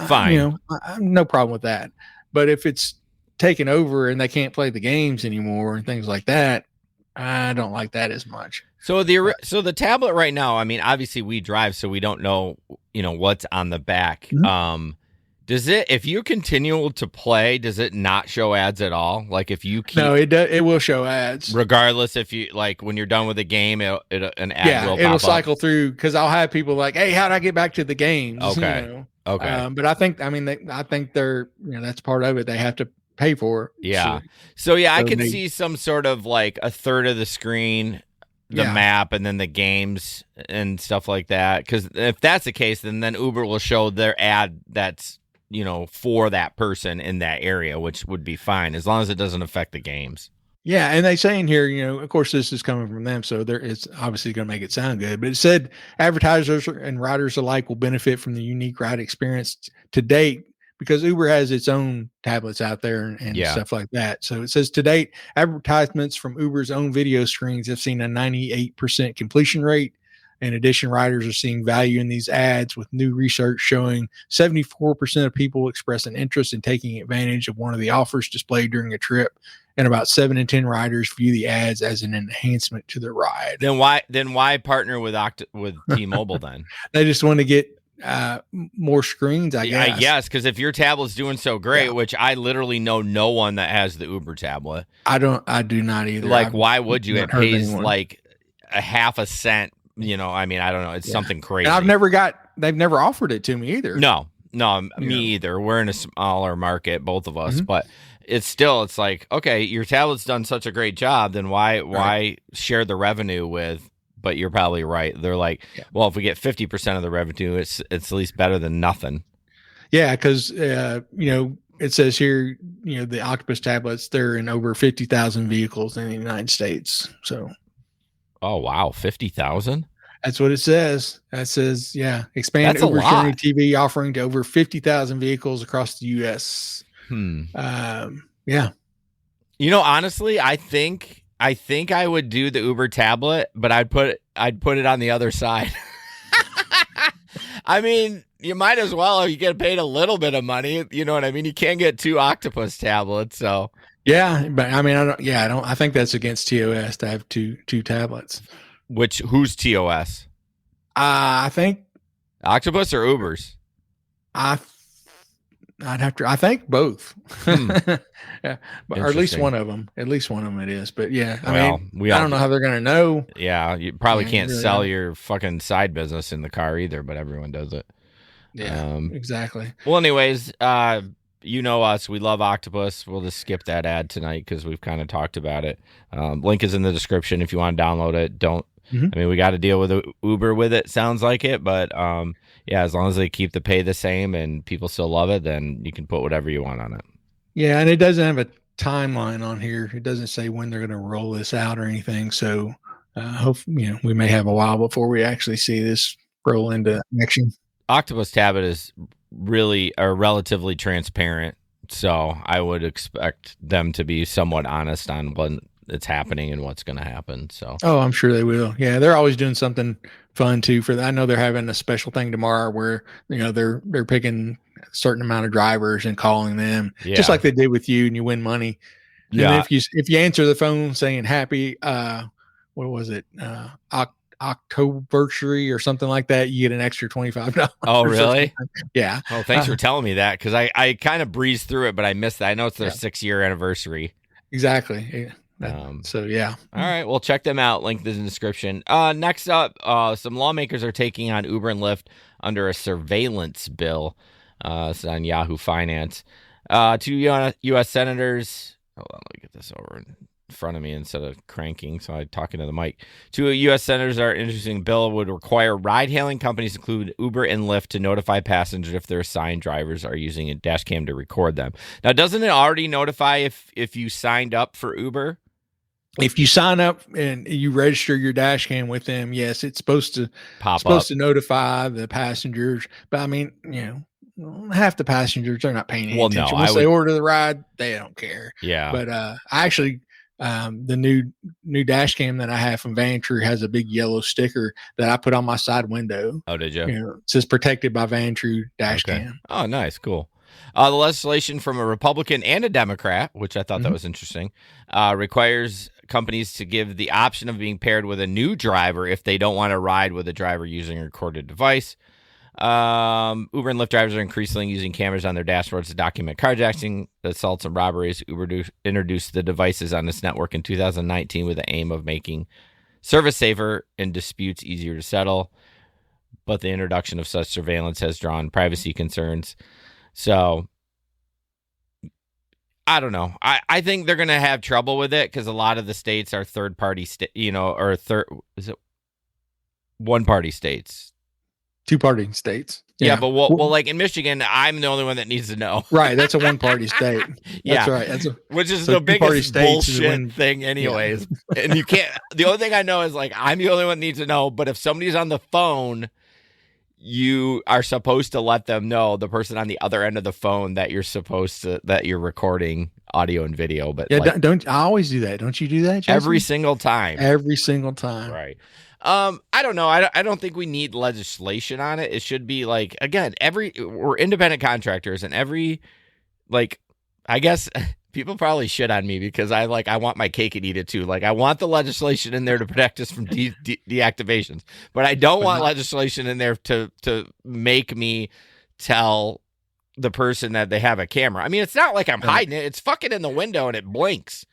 Speaker 1: Fine,
Speaker 2: no problem with that. But if it's taken over and they can't play the games anymore and things like that, I don't like that as much.
Speaker 1: So the tablet right now, I mean, obviously we drive, so we don't know, what's on the back.
Speaker 2: Mm-hmm.
Speaker 1: Does it, if you continue to play, does it not show ads at all? Like if you keep,
Speaker 2: No, it will show ads.
Speaker 1: regardless if you, like when you're done with the game, an ad will pop
Speaker 2: it'll
Speaker 1: up?
Speaker 2: cycle through because I'll have people like, hey, how do I get back to the games?
Speaker 1: Okay.
Speaker 2: You know?
Speaker 1: Okay.
Speaker 2: But I think they're, that's part of it. They have to pay for it.
Speaker 1: Yeah. So I
Speaker 2: So
Speaker 1: can
Speaker 2: they-
Speaker 1: see some sort of like a third of the screen, the
Speaker 2: Yeah.
Speaker 1: map, and then the games and stuff like that. Because if that's the case, then Uber will show their ad that's, for that person in that area, which would be fine as long as it doesn't affect the games.
Speaker 2: Yeah, and they say in here, of course, this is coming from them, so it's obviously going to make it sound good. But it said advertisers and riders alike will benefit from the unique ride experience to date because Uber has its own tablets out there and stuff like that. So it says to date, advertisements from Uber's own video screens have seen a 98% completion rate. In addition, riders are seeing value in these ads, with new research showing 74% of people express an interest in taking advantage of one of the offers displayed during a trip, and about 7 in 10 riders view the ads as an enhancement to their ride.
Speaker 1: Then why partner with T-Mobile then?
Speaker 2: They just want to get more screens, I guess.
Speaker 1: I guess, because if your tablet's doing so great, which I literally know no one that has the Uber tablet.
Speaker 2: I do not either.
Speaker 1: Like, why would you? It
Speaker 2: heard
Speaker 1: pays
Speaker 2: anyone.
Speaker 1: like a half a cent. I mean, I don't know. It's something crazy.
Speaker 2: And they've never offered it to me either.
Speaker 1: No, me either. We're in a smaller market, both of us, but it's like, okay, your tablet's done such a great job, then why share the revenue with? But you're probably right. They're like, well, if we get 50% of the revenue, it's at least better than nothing.
Speaker 2: Yeah, because it says here, the Octopus tablets, they're in over 50,000 vehicles in the United States. So.
Speaker 1: Oh, wow. 50,000?
Speaker 2: That's what it says. That says, expand
Speaker 1: That's a
Speaker 2: Uber's
Speaker 1: lot.
Speaker 2: Journey TV offering to over 50,000 vehicles across the U.S. Yeah.
Speaker 1: Honestly, I think I would do the Uber tablet, but I'd put it on the other side. I mean, you might as well if you get paid a little bit of money. You know what I mean? You can't get 2 Octopus tablets, so.
Speaker 2: Yeah, but I mean, I think that's against TOS to have two tablets.
Speaker 1: Who's TOS?
Speaker 2: I think
Speaker 1: Octopus or Uber's?
Speaker 2: I'd have to. I think both. Yeah, but or at least one of them. At least one of them it is. But yeah, I don't know how they're gonna know.
Speaker 1: Yeah, you probably can't
Speaker 2: really
Speaker 1: sell
Speaker 2: know.
Speaker 1: your fucking side business in the car either, but everyone does it.
Speaker 2: Yeah, exactly.
Speaker 1: Well, anyways, you know us. We love Octopus. We'll just skip that ad tonight because we've kind of talked about it. Link is in the description if you want to download it. I mean, we got to deal with Uber with it. Sounds like it, but as long as they keep the pay the same and people still love it, then you can put whatever you want on it.
Speaker 2: Yeah, and it doesn't have a timeline on here. It doesn't say when they're going to roll this out or anything. So, we may have a while before we actually see this roll into action.
Speaker 1: Octopus tablet is really relatively transparent, so I would expect them to be somewhat honest on when it's happening and what's going to happen. So,
Speaker 2: I'm sure they will. Yeah, they're always doing something fun too for that. I know they're having a special thing tomorrow where they're picking a certain amount of drivers and calling them, just like they did with you, and you win money. And then if you answer the phone saying happy, what was it, Octoversary or something like that, you get an extra $25.
Speaker 1: Oh, really?
Speaker 2: Yeah.
Speaker 1: Oh, thanks for telling me that, because I kind of breezed through it, but I missed that. I know it's their 6-year anniversary.
Speaker 2: Exactly. So yeah.
Speaker 1: All right. Well, check them out. Link is in the description. Next up, some lawmakers are taking on Uber and Lyft under a surveillance bill. It's on Yahoo Finance. 2 U.S. senators. Hold on, let me get this over in front of me instead of cranking, so I'm talking to the mic. 2 U.S. senators are introducing a bill would require ride-hailing companies, include Uber and Lyft, to notify passengers if their assigned drivers are using a dash cam to record them. Now, doesn't it already notify if you signed up for Uber?
Speaker 2: If you sign up and you register your dash cam with them, yes, it's supposed to
Speaker 1: pop up
Speaker 2: to notify the passengers. But I mean, half the passengers are not paying any attention. Once they order the ride, they don't care.
Speaker 1: Yeah.
Speaker 2: But I actually, the new dash cam that I have from Vantrue has a big yellow sticker that I put on my side window.
Speaker 1: Oh, did you?
Speaker 2: It says protected by Vantrue dash cam.
Speaker 1: Oh, nice, cool. The legislation from a Republican and a Democrat, which I thought that was interesting, requires companies to give the option of being paired with a new driver if they don't want to ride with a driver using a recorded device. Uber and Lyft drivers are increasingly using cameras on their dashboards to document carjacking, assaults, and robberies. Uber introduced the devices on its network in 2019 with the aim of making service safer and disputes easier to settle. But the introduction of such surveillance has drawn privacy concerns. So I don't know. I think they're going to have trouble with it because a lot of the states are third-party, is it one-party states?
Speaker 2: Two-party states.
Speaker 1: Yeah, but well, like in Michigan, I'm the only one that needs to know.
Speaker 2: Right, that's a one-party state. That's right.
Speaker 1: Which is the biggest bullshit thing, anyways. Yeah. And you can't. The only thing I know is like I'm the only one that needs to know. But if somebody's on the phone, you are supposed to let them know, the person on the other end of the phone, that you're recording audio and video. But
Speaker 2: yeah, don't I always do that? Don't you do that, Jason?
Speaker 1: Every single time?
Speaker 2: Every single time,
Speaker 1: right? I don't know. I don't think we need legislation on it. It should be like, again, we're independent contractors, and I guess people probably shit on me because I want my cake and eat it too. Like, I want the legislation in there to protect us from deactivations, but I don't want legislation in there to make me tell the person that they have a camera. I mean, it's not like I'm hiding it. It's fucking in the window and it blinks.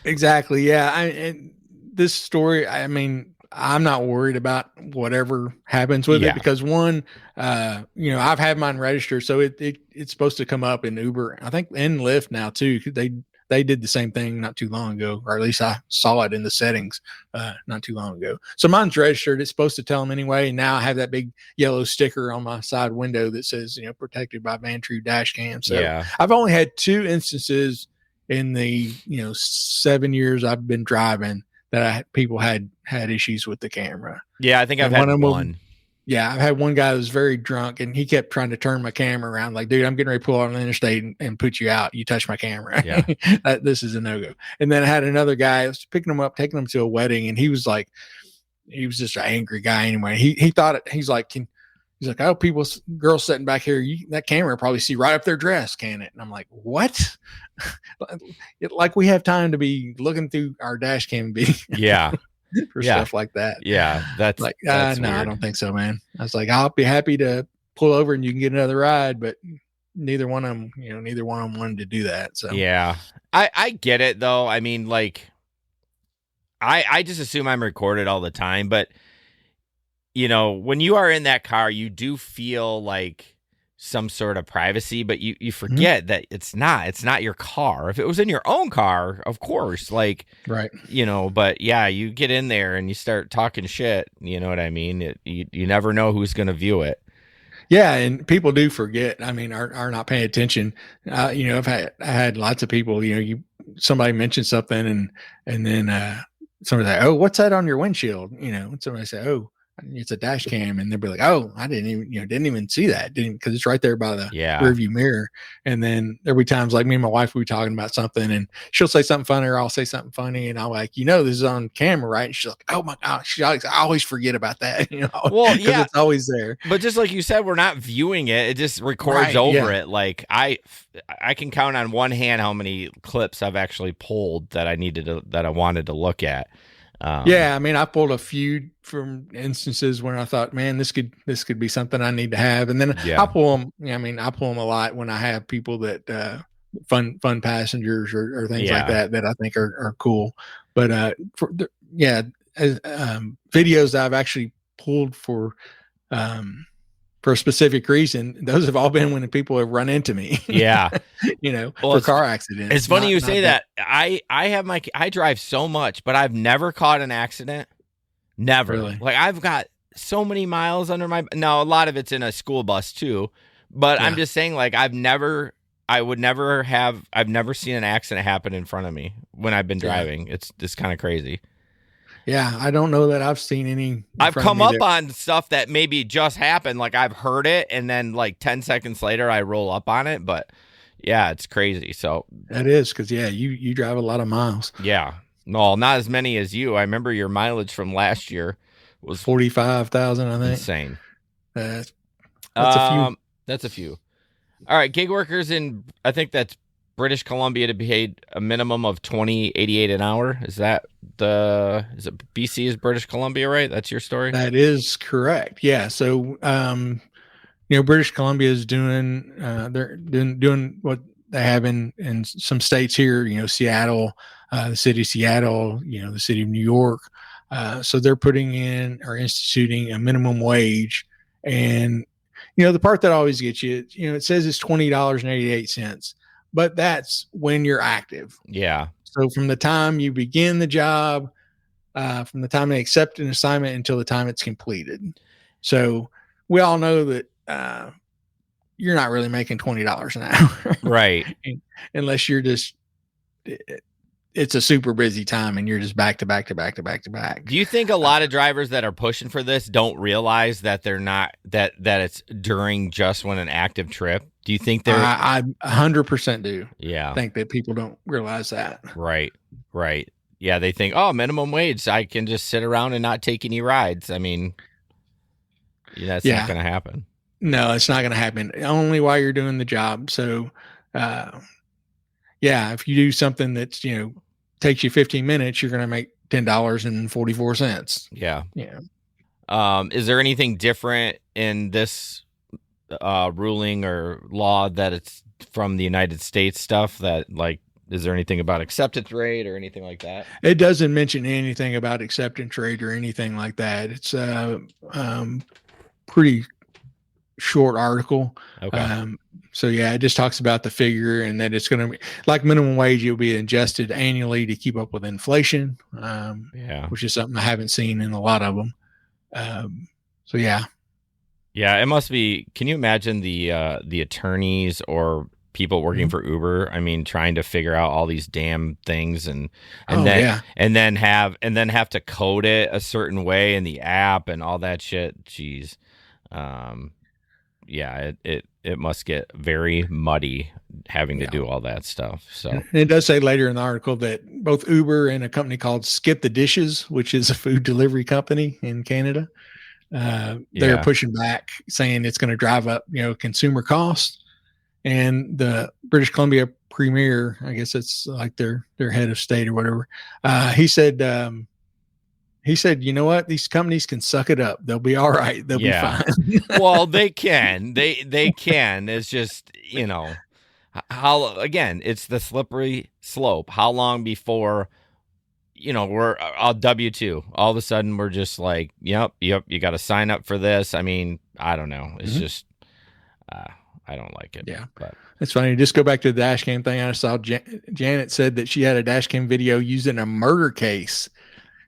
Speaker 2: Exactly. Yeah. And this story, I mean, I'm not worried about whatever happens with it because one, I've had mine registered, so it's supposed to come up in Uber, I think, and Lyft now too. They did the same thing not too long ago, or at least I saw it in the settings not too long ago. So mine's registered. It's supposed to tell them anyway. And now I have that big yellow sticker on my side window that says, protected by Vantrue dash cam. So I've only had 2 instances in the 7 years I've been driving that people had issues with the camera.
Speaker 1: Yeah, I think I've had one.
Speaker 2: Yeah, I've had one guy who was very drunk, and he kept trying to turn my camera around. Like, dude, I'm getting ready to pull out on the interstate and put you out. You touch my camera. Yeah. This is a no-go. And then I had another guy, I was picking him up, taking him to a wedding, and he was just an angry guy anyway. He thought it, he's like, oh, girls sitting back here, that camera probably see right up their dress, can it? And I'm like, what? Like we have time to be looking through our dash cam for stuff like that.
Speaker 1: Yeah, that's like,
Speaker 2: that's no, I don't think so, man. I was like, I'll be happy to pull over and you can get another ride, but neither one of them wanted to do that. So
Speaker 1: yeah, I get it though. I mean, like, I just assume I'm recorded all the time, but when you are in that car, you do feel like some sort of privacy, but you forget that it's not your car. If it was in your own car, of course, like,
Speaker 2: right.
Speaker 1: But yeah, you get in there and you start talking shit. You know what I mean? You never know who's going to view it.
Speaker 2: Yeah. And people do forget, I mean, are not paying attention. I had lots of people, somebody mentioned something and then somebody like, oh, what's that on your windshield? And somebody say, oh, it's a dash cam, and they'll be like, "Oh, I didn't even see that, because it's right there by the rearview mirror." And then there'll be times like me and my wife will be talking about something, and she'll say something funny, or I'll say something funny, and I'm like, this is on camera, right? And she's like, "Oh my gosh," I always forget about that,
Speaker 1: Well, yeah,
Speaker 2: it's always there.
Speaker 1: But just like you said, we're not viewing it; it just records over it. Like I can count on one hand how many clips I've actually pulled that I wanted to look at.
Speaker 2: I mean, I pulled a few from instances when I thought, man, this could be something I need to have. And then I pull them. I pull them a lot when I have people that fun passengers or things like that I think are cool. But videos I've actually pulled for a specific reason, those have all been when people have run into me.
Speaker 1: Yeah.
Speaker 2: For car accidents.
Speaker 1: It's funny you say that. I drive so much, but I've never caught an accident. Never.
Speaker 2: Really?
Speaker 1: Like, I've got so many miles under my, now a lot of it's in a school bus too, but I'm just saying, like, I've never seen an accident happen in front of me when I've been driving. It's just kind of crazy.
Speaker 2: Yeah, I don't know that I've seen any.
Speaker 1: I've come up on stuff that maybe just happened. Like, I've heard it, and then like 10 seconds later, I roll up on it. But yeah, it's crazy. So
Speaker 2: that is because you drive a lot of miles.
Speaker 1: Yeah, no, not as many as you. I remember your mileage from last year was
Speaker 2: 45,000. I think
Speaker 1: insane.
Speaker 2: That's a few.
Speaker 1: That's a few. All right, gig workers in, I think that's British Columbia, to be paid a minimum of $20.88 an hour. Is it BC is British Columbia, right? That's your story?
Speaker 2: That is correct. Yeah. So British Columbia is doing they're doing what they have in some states here. Seattle, the city of Seattle. The city of New York. So they're putting in or instituting a minimum wage, and the part that always gets you, it says it's $20.88, but that's when you're active.
Speaker 1: Yeah.
Speaker 2: So from the time you begin the job, from the time they accept an assignment until the time it's completed. So we all know that you're not really making $20 an hour,
Speaker 1: Right?
Speaker 2: Unless you're just, it's a super busy time and you're just back to back to back to back to back.
Speaker 1: Do you think a lot of drivers that are pushing for this don't realize that they're not that it's during just when an active trip? Do you think they're?
Speaker 2: I 100% do.
Speaker 1: Yeah.
Speaker 2: I think that people don't realize that.
Speaker 1: Right. Yeah, they think, oh, minimum wage, I can just sit around and not take any rides. I mean, that's not going to happen.
Speaker 2: No, it's not going to happen. Only while you're doing the job. So, if you do something that's, takes you 15 minutes, you're going to make $10.44.
Speaker 1: Yeah.
Speaker 2: Yeah.
Speaker 1: Is there anything different in this ruling or law that it's from the United States stuff that, like, is there anything about acceptance rate or anything like that?
Speaker 2: It doesn't mention anything about acceptance rate or anything like that. It's pretty short article.
Speaker 1: Okay.
Speaker 2: So it just talks about the figure and that it's going to be like minimum wage. You'll be adjusted annually to keep up with inflation. Which is something I haven't seen in a lot of them.
Speaker 1: Yeah, it must be. Can you imagine the attorneys or people working for Uber? I mean, trying to figure out all these damn things and then have to code it a certain way in the app and all that shit. Jeez. It must get very muddy having to do all that stuff. So
Speaker 2: and it does say later in the article that both Uber and a company called Skip the Dishes, which is a food delivery company in Canada, they're pushing back, saying it's going to drive up, consumer costs. And the British Columbia premier, I guess it's like their head of state or whatever, he said, you know what? These companies can suck it up. They'll be all right. They'll be fine.
Speaker 1: Well, they can. They can. It's just, how, again, it's the slippery slope. How long before, we're W-2. All of a sudden, we're just like, yep, you got to sign up for this. I mean, I don't know. It's just, I don't like it.
Speaker 2: Yeah.
Speaker 1: But
Speaker 2: it's funny. Just go back to the dash cam thing. I saw Janet said that she had a dash cam video used in a murder case.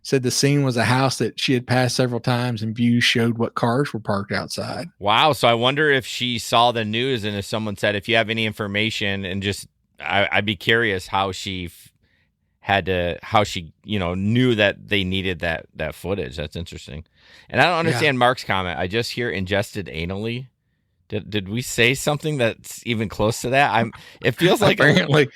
Speaker 2: Said the scene was a house that she had passed several times and views showed what cars were parked outside.
Speaker 1: Wow. So I wonder if she saw the news and if someone said, if you have any information, and just, I'd be curious how she knew that they needed that footage. That's interesting. And I don't understand Mark's comment. I just hear ingested anally. Did we say something that's even close to that? It feels like
Speaker 2: apparently.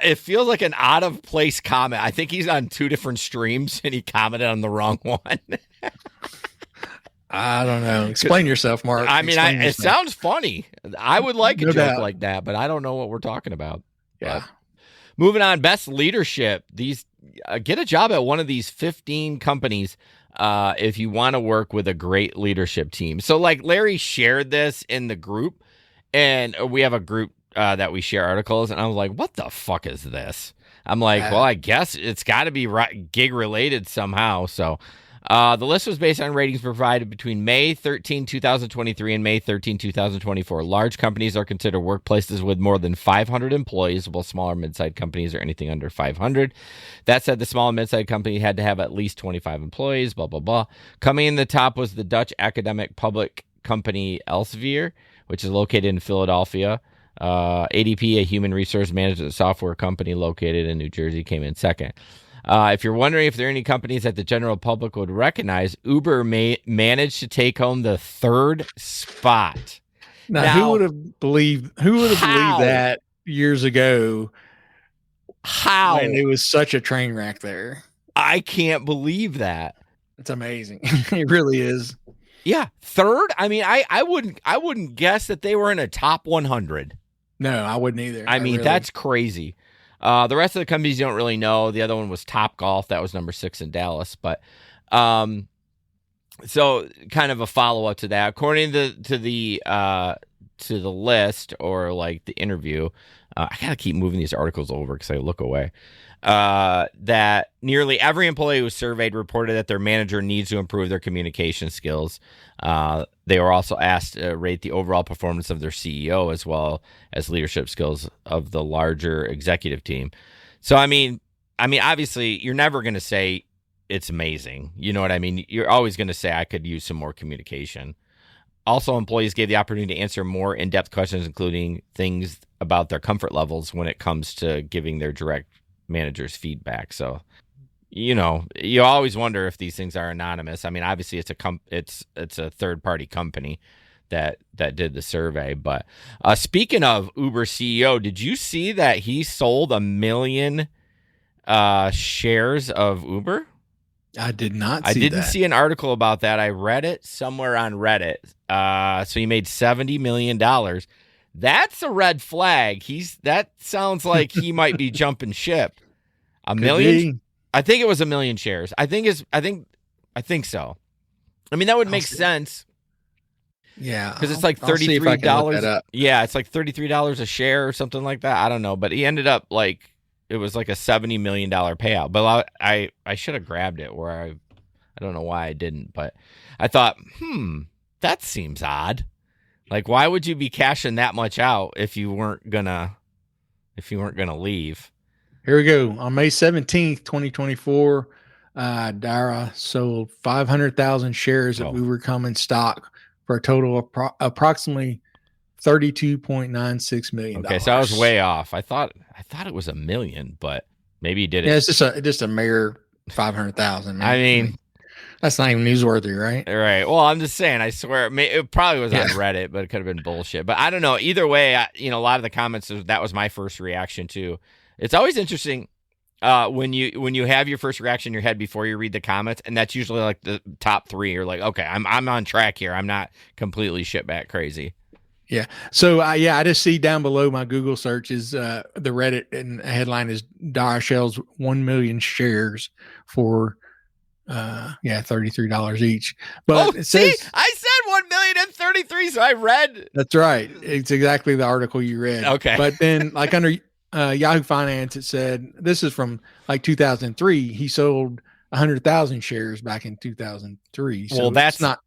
Speaker 1: It feels like an out of place comment. I think he's on two different streams and he commented on the wrong one.
Speaker 2: I don't know. Explain yourself, Mark.
Speaker 1: I mean, it sounds funny. I would like a joke like that, but I don't know what we're talking about.
Speaker 2: Yeah.
Speaker 1: But moving on, best leadership. These get a job at one of these 15 companies if you want to work with a great leadership team. So, like, Larry shared this in the group, and we have a group that we share articles, and I was like, what the fuck is this? I'm like, well, I guess it's got to be gig related somehow. So the list was based on ratings provided between May 13, 2023 and May 13, 2024. Large companies are considered workplaces with more than 500 employees, while smaller mid-sized companies are anything under 500. That said, the small and mid-sized company had to have at least 25 employees, blah, blah, blah. Coming in the top was the Dutch academic public company Elsevier, which is located in Philadelphia. ADP, a human resource management software company located in New Jersey, came in second. If you're wondering if there are any companies that the general public would recognize, Uber managed to take home the third spot.
Speaker 2: Now who would have believed that years ago?
Speaker 1: How?
Speaker 2: When it was such a train wreck there.
Speaker 1: I can't believe that.
Speaker 2: It's amazing. It really is.
Speaker 1: Yeah, third. I mean, I wouldn't guess that they were in a top 100.
Speaker 2: No, I wouldn't either.
Speaker 1: I mean, that's crazy. The rest of the companies you don't really know. The other one was Top Golf. That was number 6 in Dallas. But So kind of a follow up to that, according to the list or like the interview. I gotta keep moving these articles over because I look away. That nearly every employee who was surveyed reported that their manager needs to improve their communication skills. They were also asked to rate the overall performance of their CEO as well as leadership skills of the larger executive team. So, I mean, obviously, you're never going to say it's amazing. You know what I mean? You're always going to say I could use some more communication. Also, employees gave the opportunity to answer more in-depth questions, including things about their comfort levels when it comes to giving their direct managers feedback. So, you know, you always wonder if these things are anonymous. I mean, obviously, it's a third-party company that did the survey. But speaking of Uber CEO, did you see that he sold 1 million shares of Uber?
Speaker 2: I did not see
Speaker 1: I didn't
Speaker 2: that.
Speaker 1: see an article about that. I read it somewhere on Reddit. So he made $70 million. That's a red flag. That sounds like he might be jumping ship. A million? I think it was 1 million shares. I think so. I mean, that would make sense.
Speaker 2: Yeah.
Speaker 1: Because it's like $33. Yeah, it's like $33 a share or something like that. I don't know. But he ended up like it was like a $70 million payout. But I should have grabbed it where I don't know why I didn't. But I thought, that seems odd. Like, why would you be cashing that much out if you weren't gonna leave?
Speaker 2: Here we go. On May 17th, 2024, Dara sold 500,000 shares of Uber common stock for a total of approximately $32.96 million.
Speaker 1: Okay, so I was way off. I thought it was 1 million, but maybe he did it.
Speaker 2: Yeah, it's just a mere 500,000.
Speaker 1: I mean,
Speaker 2: that's not even newsworthy, right?
Speaker 1: Right. Well, I'm just saying. I swear, it probably was on Reddit, but it could have been bullshit. But I don't know. Either way, a lot of the comments, that was my first reaction too. It's always interesting when you have your first reaction in your head before you read the comments, and that's usually like the top 3. You're like, okay, I'm on track here. I'm not completely shitbag crazy.
Speaker 2: Yeah. So I just see down below my Google search is the Reddit, and the headline is Dara sells 1 million shares for $33 each. But it says,
Speaker 1: I said 1,033,000, so I read.
Speaker 2: That's right. It's exactly the article you read.
Speaker 1: Okay.
Speaker 2: But then like under Yahoo Finance, it said, this is from like 2003. He sold 100,000 shares back in 2003. So
Speaker 1: well, that's not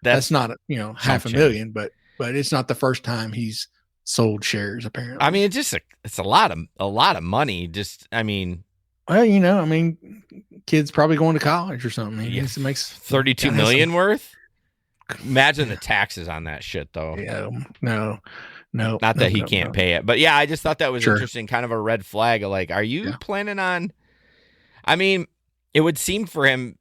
Speaker 2: half a million, but it's not the first time he's sold shares, apparently.
Speaker 1: I mean, it's a lot of money. Just, I mean,
Speaker 2: well, kids probably going to college or something. It makes
Speaker 1: 32 million worth. Imagine the taxes on that shit, though.
Speaker 2: Yeah, no.
Speaker 1: Not that he can't pay it, but yeah, I just thought that was interesting. Kind of a red flag. Like, are you planning on? I mean, it would seem for him.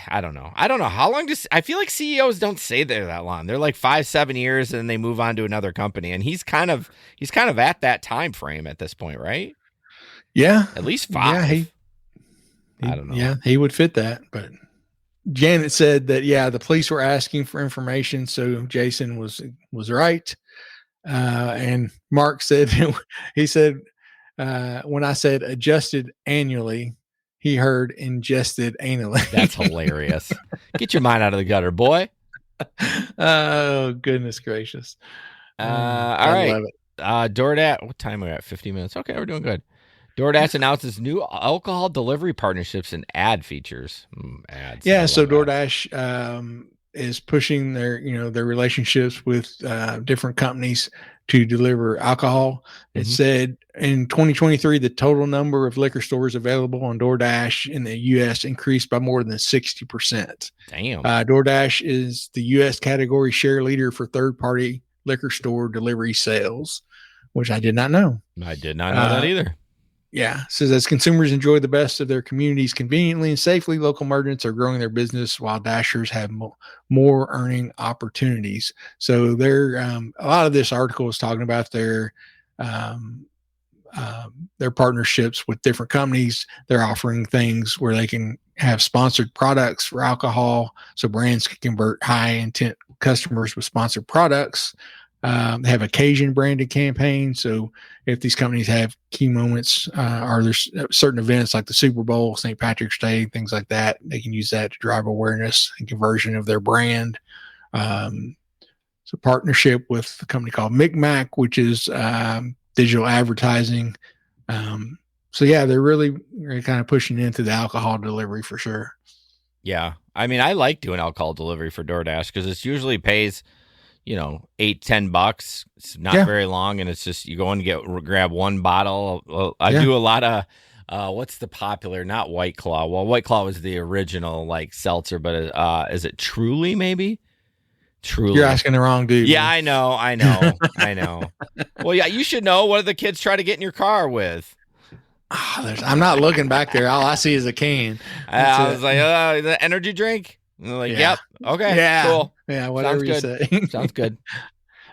Speaker 1: I don't know how long. I feel like CEOs don't stay there that long. They're like 5-7 years, and then they move on to another company. And he's kind of at that time frame at this point, right?
Speaker 2: Yeah,
Speaker 1: at least 5.
Speaker 2: Yeah,
Speaker 1: I don't know.
Speaker 2: Yeah, he would fit that. But Janet said that the police were asking for information, so Jason was right. And Mark said he said when I said adjusted annually, he heard ingested anally.
Speaker 1: That's hilarious. Get your mind out of the gutter, boy.
Speaker 2: Oh, goodness gracious.
Speaker 1: All right. DoorDash. What time are we at? 50 minutes. Okay, we're doing good. DoorDash announces new alcohol delivery partnerships and ad features. Ads.
Speaker 2: Yeah, so DoorDash is pushing their relationships with different companies to deliver alcohol. It said in 2023, the total number of liquor stores available on DoorDash in the U.S. increased by more than 60%.
Speaker 1: Damn.
Speaker 2: DoorDash is the U.S. category share leader for third-party liquor store delivery sales, which I did not know.
Speaker 1: I did not know that either.
Speaker 2: Yeah. It says as consumers enjoy the best of their communities conveniently and safely, local merchants are growing their business while Dashers have more earning opportunities. So they're a lot of this article is talking about their partnerships with different companies. They're offering things where they can have sponsored products for alcohol, so brands can convert high intent customers with sponsored products. They have occasion branded campaigns. So if these companies have key moments or there's certain events like the Super Bowl, St. Patrick's Day, things like that, they can use that to drive awareness and conversion of their brand. It's a partnership with a company called Micmac, which is digital advertising. So yeah, they're really kind of pushing into the alcohol delivery for sure.
Speaker 1: Yeah. I mean, I like doing alcohol delivery for DoorDash because it usually pays, $8-10. It's not very long, and it's just you go and grab one bottle. I do a lot of what's the popular? Not White Claw. Well, White Claw was the original like seltzer, but is it Truly maybe? Truly.
Speaker 2: You're asking the wrong dude.
Speaker 1: Yeah,
Speaker 2: man.
Speaker 1: I know. Well, yeah, you should know. What do the kids try to get in your car with?
Speaker 2: I'm not looking back there. All I see is a can.
Speaker 1: I was like, the energy drink? And they're like, yep. Okay. Cool.
Speaker 2: Yeah. Whatever you say.
Speaker 1: Sounds good.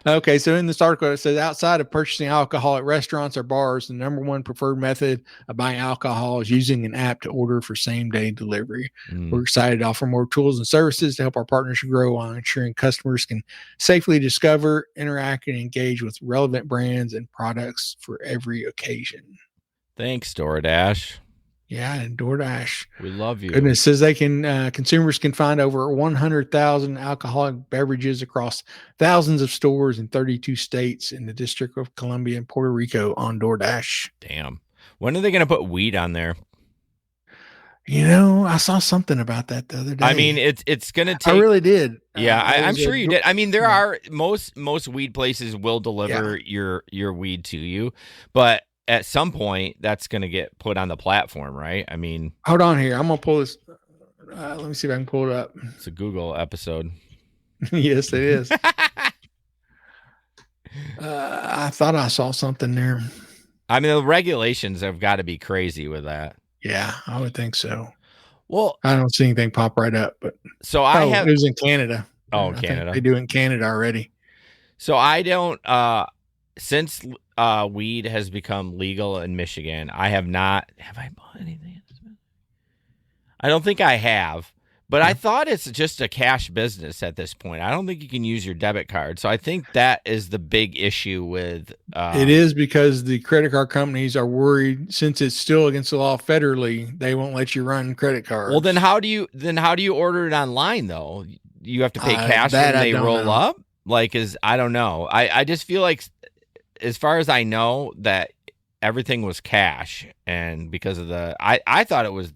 Speaker 2: Okay. So in this article, it says outside of purchasing alcohol at restaurants or bars, the number one preferred method of buying alcohol is using an app to order for same day delivery. We're excited to offer more tools and services to help our partners grow while ensuring customers can safely discover, interact, and engage with relevant brands and products for every occasion.
Speaker 1: Thanks, DoorDash.
Speaker 2: Yeah, and DoorDash.
Speaker 1: We love you.
Speaker 2: Goodness, says they can consumers can find over 100,000 alcoholic beverages across thousands of stores in 32 states in the District of Columbia and Puerto Rico on DoorDash.
Speaker 1: Damn. When are they going to put weed on there?
Speaker 2: I saw something about that the other day.
Speaker 1: I mean, it's going to take.
Speaker 2: I really did.
Speaker 1: Yeah, I'm sure you did. I mean, there are most weed places will deliver your weed to you, but at some point that's going to get put on the platform, right? I mean,
Speaker 2: hold on here. I'm going to pull this. Let me see if I can pull it up.
Speaker 1: It's a Google episode.
Speaker 2: Yes, it is. I thought I saw something there.
Speaker 1: I mean, the regulations have got to be crazy with that.
Speaker 2: Yeah, I would think so.
Speaker 1: Well,
Speaker 2: I don't see anything pop right up, but
Speaker 1: so
Speaker 2: it was in Canada.
Speaker 1: Oh,
Speaker 2: I
Speaker 1: Canada.
Speaker 2: think they do it in Canada already.
Speaker 1: So I don't since weed has become legal in Michigan, I have not. Have I bought anything? I don't think I have, but I thought it's just a cash business at this point. I don't think you can use your debit card. So I think that is the big issue with.
Speaker 2: It is because the credit card companies are worried since it's still against the law federally, they won't let you run credit cards.
Speaker 1: Well, then how do you order it online though? You have to pay cash when they roll up. I don't know. I just feel like, as far as I know, that everything was cash, and because of I thought it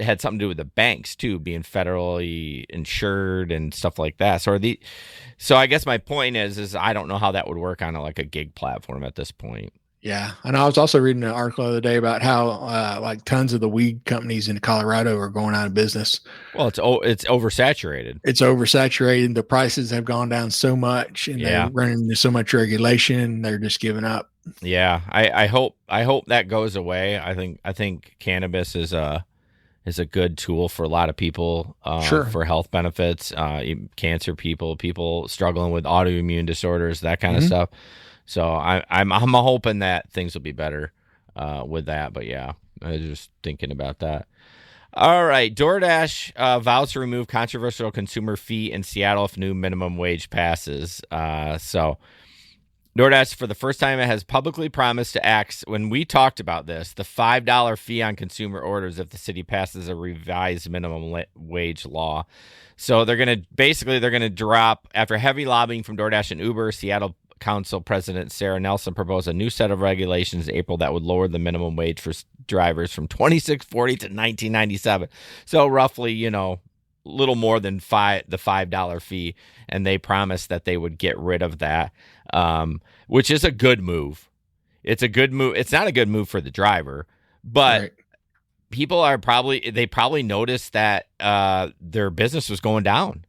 Speaker 1: had something to do with the banks too, being federally insured and stuff like that. So I guess my point is I don't know how that would work on a gig platform at this point.
Speaker 2: Yeah, and I was also reading an article the other day about how tons of the weed companies in Colorado are going out of business.
Speaker 1: Well, it's oversaturated.
Speaker 2: It's oversaturated. The prices have gone down so much, and they're running into so much regulation. They're just giving up.
Speaker 1: Yeah, I hope that goes away. I think cannabis is a good tool for a lot of people for health benefits, cancer people struggling with autoimmune disorders, that kind of stuff. So I'm hoping that things will be better with that. But yeah, I was just thinking about that. All right, DoorDash vows to remove controversial consumer fee in Seattle if new minimum wage passes. So DoorDash, for the first time, has publicly promised to axe, when we talked about this, the $5 fee on consumer orders if the city passes a revised minimum wage law. So they're going to drop, after heavy lobbying from DoorDash and Uber, Seattle Council President Sarah Nelson proposed a new set of regulations in April that would lower the minimum wage for drivers from $26.40 to $19.97. So roughly, little more than the $5 fee, and they promised that they would get rid of that, which is a good move. It's a good move. It's not a good move for the driver, but people probably noticed that their business was going down.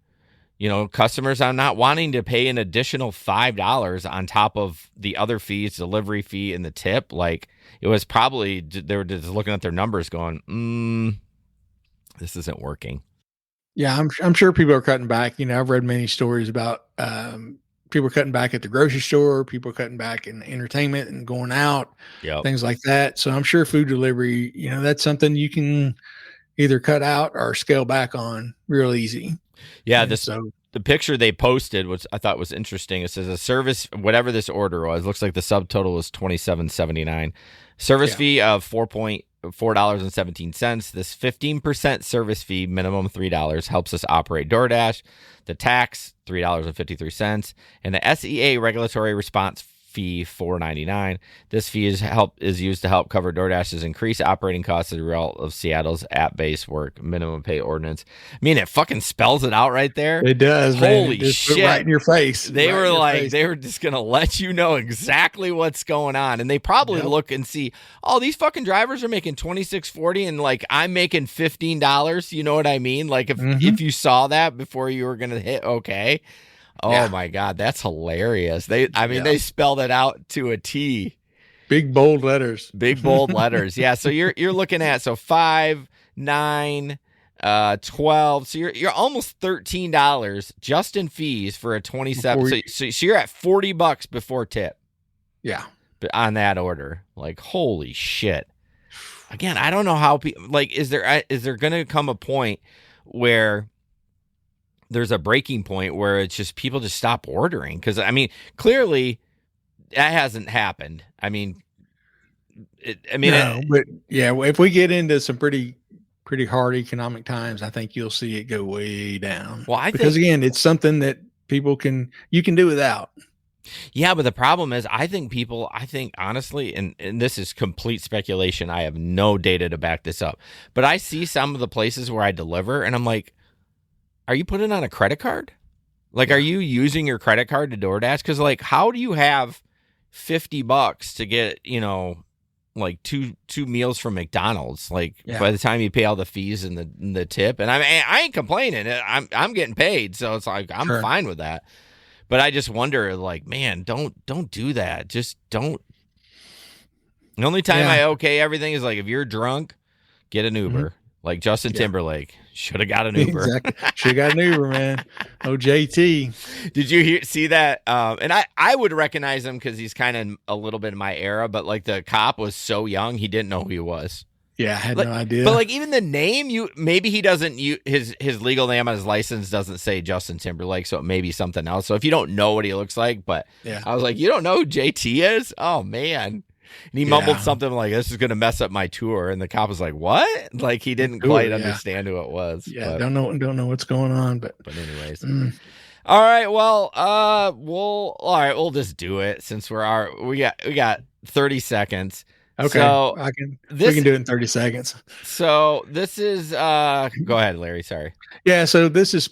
Speaker 1: Customers are not wanting to pay an additional $5 on top of the other fees, delivery fee, and the tip. It was probably, they were just looking at their numbers going, this isn't working.
Speaker 2: Yeah, I'm sure people are cutting back. I've read many stories about people cutting back at the grocery store, people cutting back in entertainment and going out, things like that. So I'm sure food delivery, that's something you can either cut out or scale back on real easy.
Speaker 1: Yeah, the picture they posted, which I thought was interesting. It says a service, whatever this order was, looks like the subtotal was $27.79. Service fee of $4.17. This 15% service fee, minimum $3, helps us operate DoorDash. The tax, $3.53, and the SEA regulatory response fee, $4.99. This fee is used to help cover DoorDash's increased operating costs as a result of Seattle's app-based work minimum pay ordinance. I mean, it fucking spells it out right there.
Speaker 2: It does.
Speaker 1: Holy
Speaker 2: man.
Speaker 1: shit!
Speaker 2: Right in your face.
Speaker 1: They
Speaker 2: Right
Speaker 1: were
Speaker 2: in your
Speaker 1: like,
Speaker 2: face.
Speaker 1: they were just gonna let you know exactly what's going on, and they probably look and see, oh, these fucking drivers are making $26.40, and like I'm making $15. You know what I mean? Like if you saw that before you were gonna hit okay. Oh my God, that's hilarious. They spelled it out to a T.
Speaker 2: Big bold letters.
Speaker 1: Big bold letters. Yeah. So you're looking at 5, 9, 12. So you're almost $13 just in fees for a 27. So you're at $40 before tip.
Speaker 2: Yeah.
Speaker 1: On that order. Like, holy shit. Again, I don't know how people like. Is there going to come a point where there's a breaking point where it's just people just stop ordering? Because I mean, clearly that hasn't happened. I mean,
Speaker 2: but yeah, if we get into some pretty hard economic times, I think you'll see it go way down.
Speaker 1: Well,
Speaker 2: because again, it's something that you can do without.
Speaker 1: Yeah, but the problem is, I think honestly, and this is complete speculation. I have no data to back this up, but I see some of the places where I deliver, and I'm like, are you putting on a credit card? Like, are you using your credit card to DoorDash? Because, like, how do you have $50 to get, like two meals from McDonald's? Like, by the time you pay all the fees and the tip, and I ain't complaining. I'm getting paid, so it's like I'm fine with that. But I just wonder, like, man, don't do that. Just don't. The only time I everything is like if you're drunk, get an Uber. Like Justin Timberlake should have got an Uber.
Speaker 2: Exactly. Should have got an Uber, man. Oh, JT.
Speaker 1: Did you see that? And I would recognize him because he's kind of a little bit in my era, but like the cop was so young, he didn't know who he was.
Speaker 2: Yeah, I had no idea.
Speaker 1: But like even the name, maybe he doesn't his legal name on his license doesn't say Justin Timberlake, so it may be something else. So if you don't know what he looks like, but I was like, you don't know who JT is? Oh man. And he mumbled something like, "This is going to mess up my tour." And the cop was like, "What?" Like he didn't quite understand who it was.
Speaker 2: Yeah, don't know what's going on. But
Speaker 1: anyways, all right. Well, we'll just do it since we got 30 seconds.
Speaker 2: Okay,
Speaker 1: so
Speaker 2: we can do it in 30 seconds.
Speaker 1: So this is go ahead, Larry. Sorry.
Speaker 2: Yeah. So this is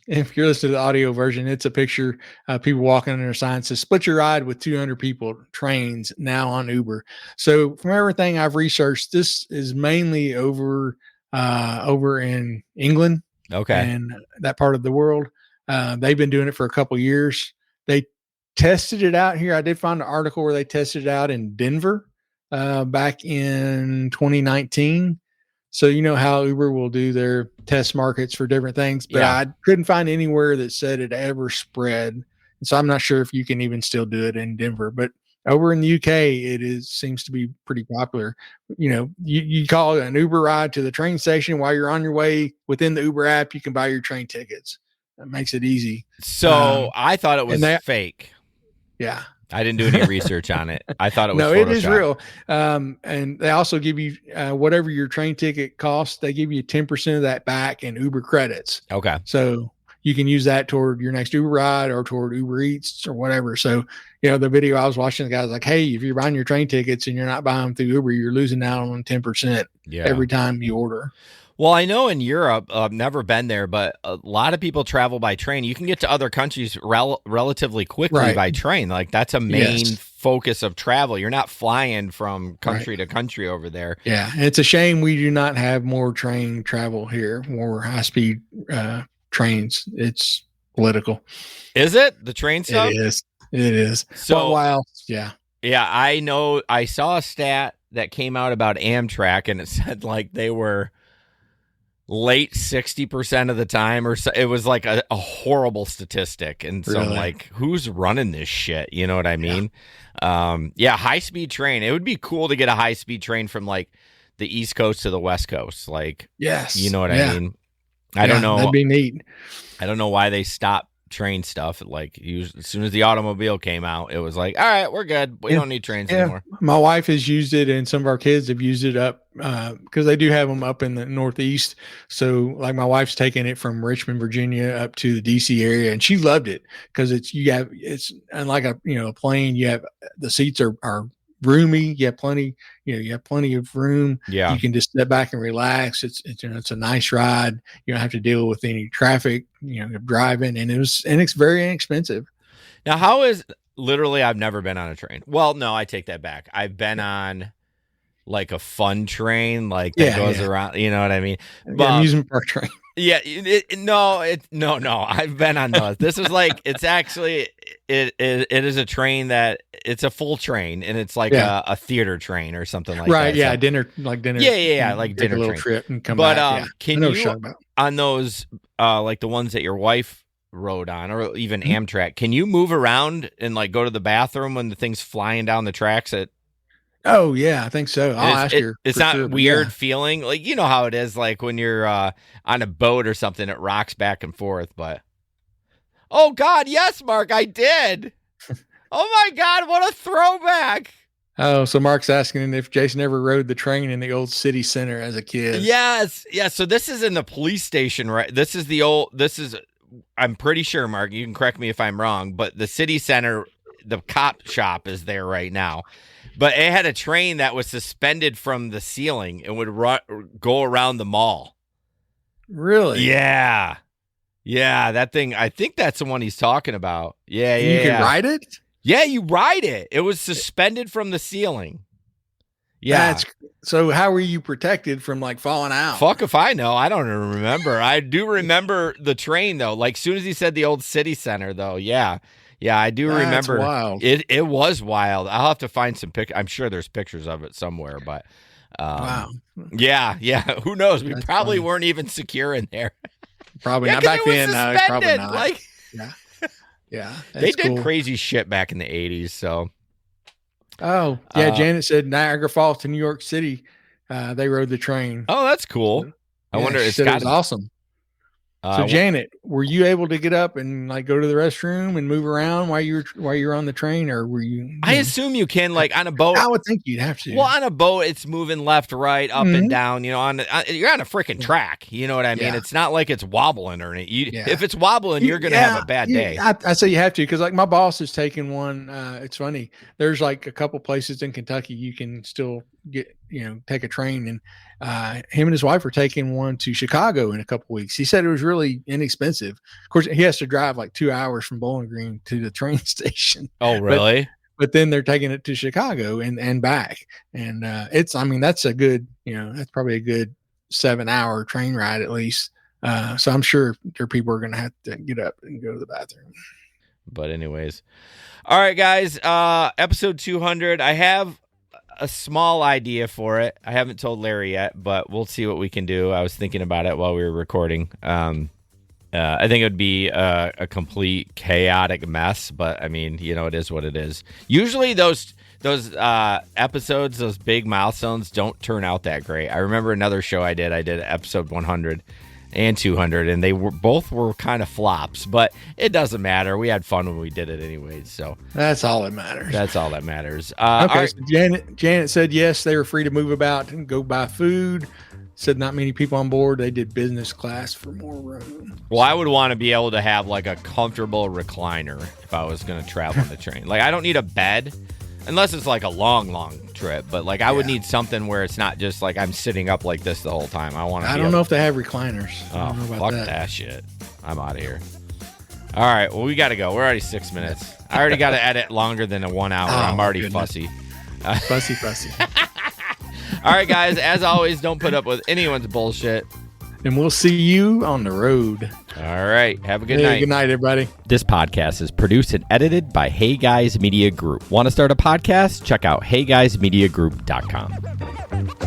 Speaker 2: if you're listening to the audio version, it's a picture of people walking under a sign that says "Split your ride with 200 people." Trains now on Uber. So from everything I've researched, this is mainly over in England, and that part of the world. They've been doing it for a couple years. They tested it out here. I did find an article where they tested it out in Denver back in 2019. So you know how Uber will do their test markets for different things, but I couldn't find anywhere that said it ever spread. And so I'm not sure if you can even still do it in Denver, but over in the UK, seems to be pretty popular. You call an Uber ride to the train station while you're on your way. Within the Uber app, you can buy your train tickets. That makes it easy.
Speaker 1: So I thought it was fake.
Speaker 2: Yeah.
Speaker 1: I didn't do any research on it. I thought it was
Speaker 2: No,
Speaker 1: Photoshop.
Speaker 2: it is real. And they also give you whatever your train ticket costs, they give you 10% of that back in Uber credits.
Speaker 1: Okay.
Speaker 2: So you can use that toward your next Uber ride or toward Uber Eats or whatever. So, the video I was watching, the guy was like, hey, if you're buying your train tickets and you're not buying them through Uber, you're losing out on 10% every time you order.
Speaker 1: Well, I know in Europe, I've never been there, but a lot of people travel by train. You can get to other countries relatively quickly by train. Like that's a main focus of travel. You're not flying from country to country over there.
Speaker 2: Yeah. And it's a shame we do not have more train travel here, more high-speed trains. It's political.
Speaker 1: Is it? The train stuff?
Speaker 2: It is. So, yeah. Yeah,
Speaker 1: I know. I saw a stat that came out about Amtrak, and it said like they were late 60% of the time, or so. It was like a horrible statistic. And so I'm like, who's running this shit? You know what I mean? High-speed train. It would be cool to get a high-speed train from like the East Coast to the West Coast. Like,
Speaker 2: yes,
Speaker 1: you know what I mean? I don't know.
Speaker 2: That'd be neat.
Speaker 1: I don't know why they stopped train stuff. Like as soon as the automobile came out, it was like, all right, we're good. We don't need trains anymore.
Speaker 2: My wife has used it, and some of our kids have used it up because they do have them up in the Northeast. So, like, my wife's taken it from Richmond, Virginia, up to the DC area, and she loved it because it's unlike a plane. You have the seats are roomy. You have plenty. You have plenty of room.
Speaker 1: Yeah,
Speaker 2: you can just step back and relax. It's a nice ride. You don't have to deal with any traffic. Driving, and it's very inexpensive.
Speaker 1: Now, how is literally? I've never been on a train. Well, no, I take that back. I've been on like a fun train, like that goes around. You know what I mean? But,
Speaker 2: amusement park train.
Speaker 1: Yeah, no. I've been on those. This is like it's actually it is a train that it's a full train, and it's like a theater train or something like that.
Speaker 2: Right? Yeah,
Speaker 1: so,
Speaker 2: dinner.
Speaker 1: Yeah, like dinner
Speaker 2: a little
Speaker 1: train.
Speaker 2: trip and come
Speaker 1: but,
Speaker 2: back.
Speaker 1: Can you on those like the ones that your wife rode on, or even Amtrak? Can you move around and like go to the bathroom when the thing's flying down the tracks at?
Speaker 2: Oh yeah, I think so. I'll ask her.
Speaker 1: It's not weird feeling like you know how it is like when you're on a boat or something, it rocks back and forth. But oh God, yes, Mark, I did. Oh my God, what a throwback!
Speaker 2: Oh, so Mark's asking if Jason ever rode the train in the old city center as a kid.
Speaker 1: Yes. So this is in the police station, right? This is. I'm pretty sure, Mark. You can correct me if I'm wrong, but the city center, the cop shop is there right now. But it had a train that was suspended from the ceiling and would go around the mall.
Speaker 2: Really?
Speaker 1: Yeah. Yeah, that thing. I think that's the one he's talking about. Yeah.
Speaker 2: You can ride it?
Speaker 1: Yeah, you ride it. It was suspended from the ceiling. Yeah.
Speaker 2: So how were you protected from like falling out?
Speaker 1: Fuck if I know. I don't remember. I do remember the train, though. Like, soon as he said the old city center, though. Yeah. Yeah, I do remember.
Speaker 2: Wild.
Speaker 1: It was wild. I'll have to find some pictures. I'm sure there's pictures of it somewhere, but
Speaker 2: wow.
Speaker 1: Yeah. Who knows? We
Speaker 2: That's
Speaker 1: probably
Speaker 2: funny.
Speaker 1: weren't even secure in there.
Speaker 2: Probably not back then. No, probably not.
Speaker 1: Like,
Speaker 2: yeah.
Speaker 1: They did crazy shit back in the 80s. So,
Speaker 2: oh yeah, Janet said Niagara Falls to New York City. They rode the train.
Speaker 1: Oh, that's cool. I wonder.
Speaker 2: It was awesome. So Janet, were you able to get up and like go to the restroom and move around while you're on the train, or were you?
Speaker 1: I assume you can, like on a boat.
Speaker 2: I would think you'd have to.
Speaker 1: Well, on a boat, it's moving left, right, up and down. You know, you're on a freaking track. You know what I mean? It's not like it's wobbling or anything. If it's wobbling, you're gonna have a bad day.
Speaker 2: I say you have to because like my boss is taking one. It's funny. There's like a couple places in Kentucky you can still take a train, and him and his wife are taking one to Chicago in a couple weeks. He said it was really inexpensive. Of course, he has to drive like 2 hours from Bowling Green to the train station.
Speaker 1: Oh, really?
Speaker 2: But then they're taking it to Chicago and back. And that's a good, that's probably a good 7-hour train ride at least. So I'm sure there are people who are going to have to get up and go to the bathroom.
Speaker 1: But anyways, all right, guys, episode 200. I have a small idea for it. I haven't told Larry yet, but we'll see what we can do. I was thinking about it while we were recording. I think it would be a complete chaotic mess, but I mean, it is what it is. Usually those episodes, those big milestones don't turn out that great. I remember another show I did episode 100 and 200, and they both were kind of flops, but it doesn't matter. We had fun when we did it anyways, so
Speaker 2: that's all that matters.
Speaker 1: Okay,
Speaker 2: right. So Janet said yes, they were free to move about and go buy food. Said not many people on board. They did business class for more room.
Speaker 1: Well, I would want to be able to have like a comfortable recliner if I was going to travel on the train. Like, I don't need a bed unless it's like a long trip, but like I would need something where it's not just like I'm sitting up like this the whole time. I
Speaker 2: don't know if they have recliners.
Speaker 1: Oh, fuck that shit. I'm out of here. All right, well, we got to go. We're already 6 minutes. I already got to edit longer than a 1 hour. I'm already fussy.
Speaker 2: Fussy.
Speaker 1: All right, guys, as always, don't put up with anyone's bullshit.
Speaker 2: And we'll see you on the road.
Speaker 1: All right. Have a good night.
Speaker 2: Good night, everybody.
Speaker 3: This podcast is produced and edited by Hey Guys Media Group. Want to start a podcast? Check out heyguysmediagroup.com.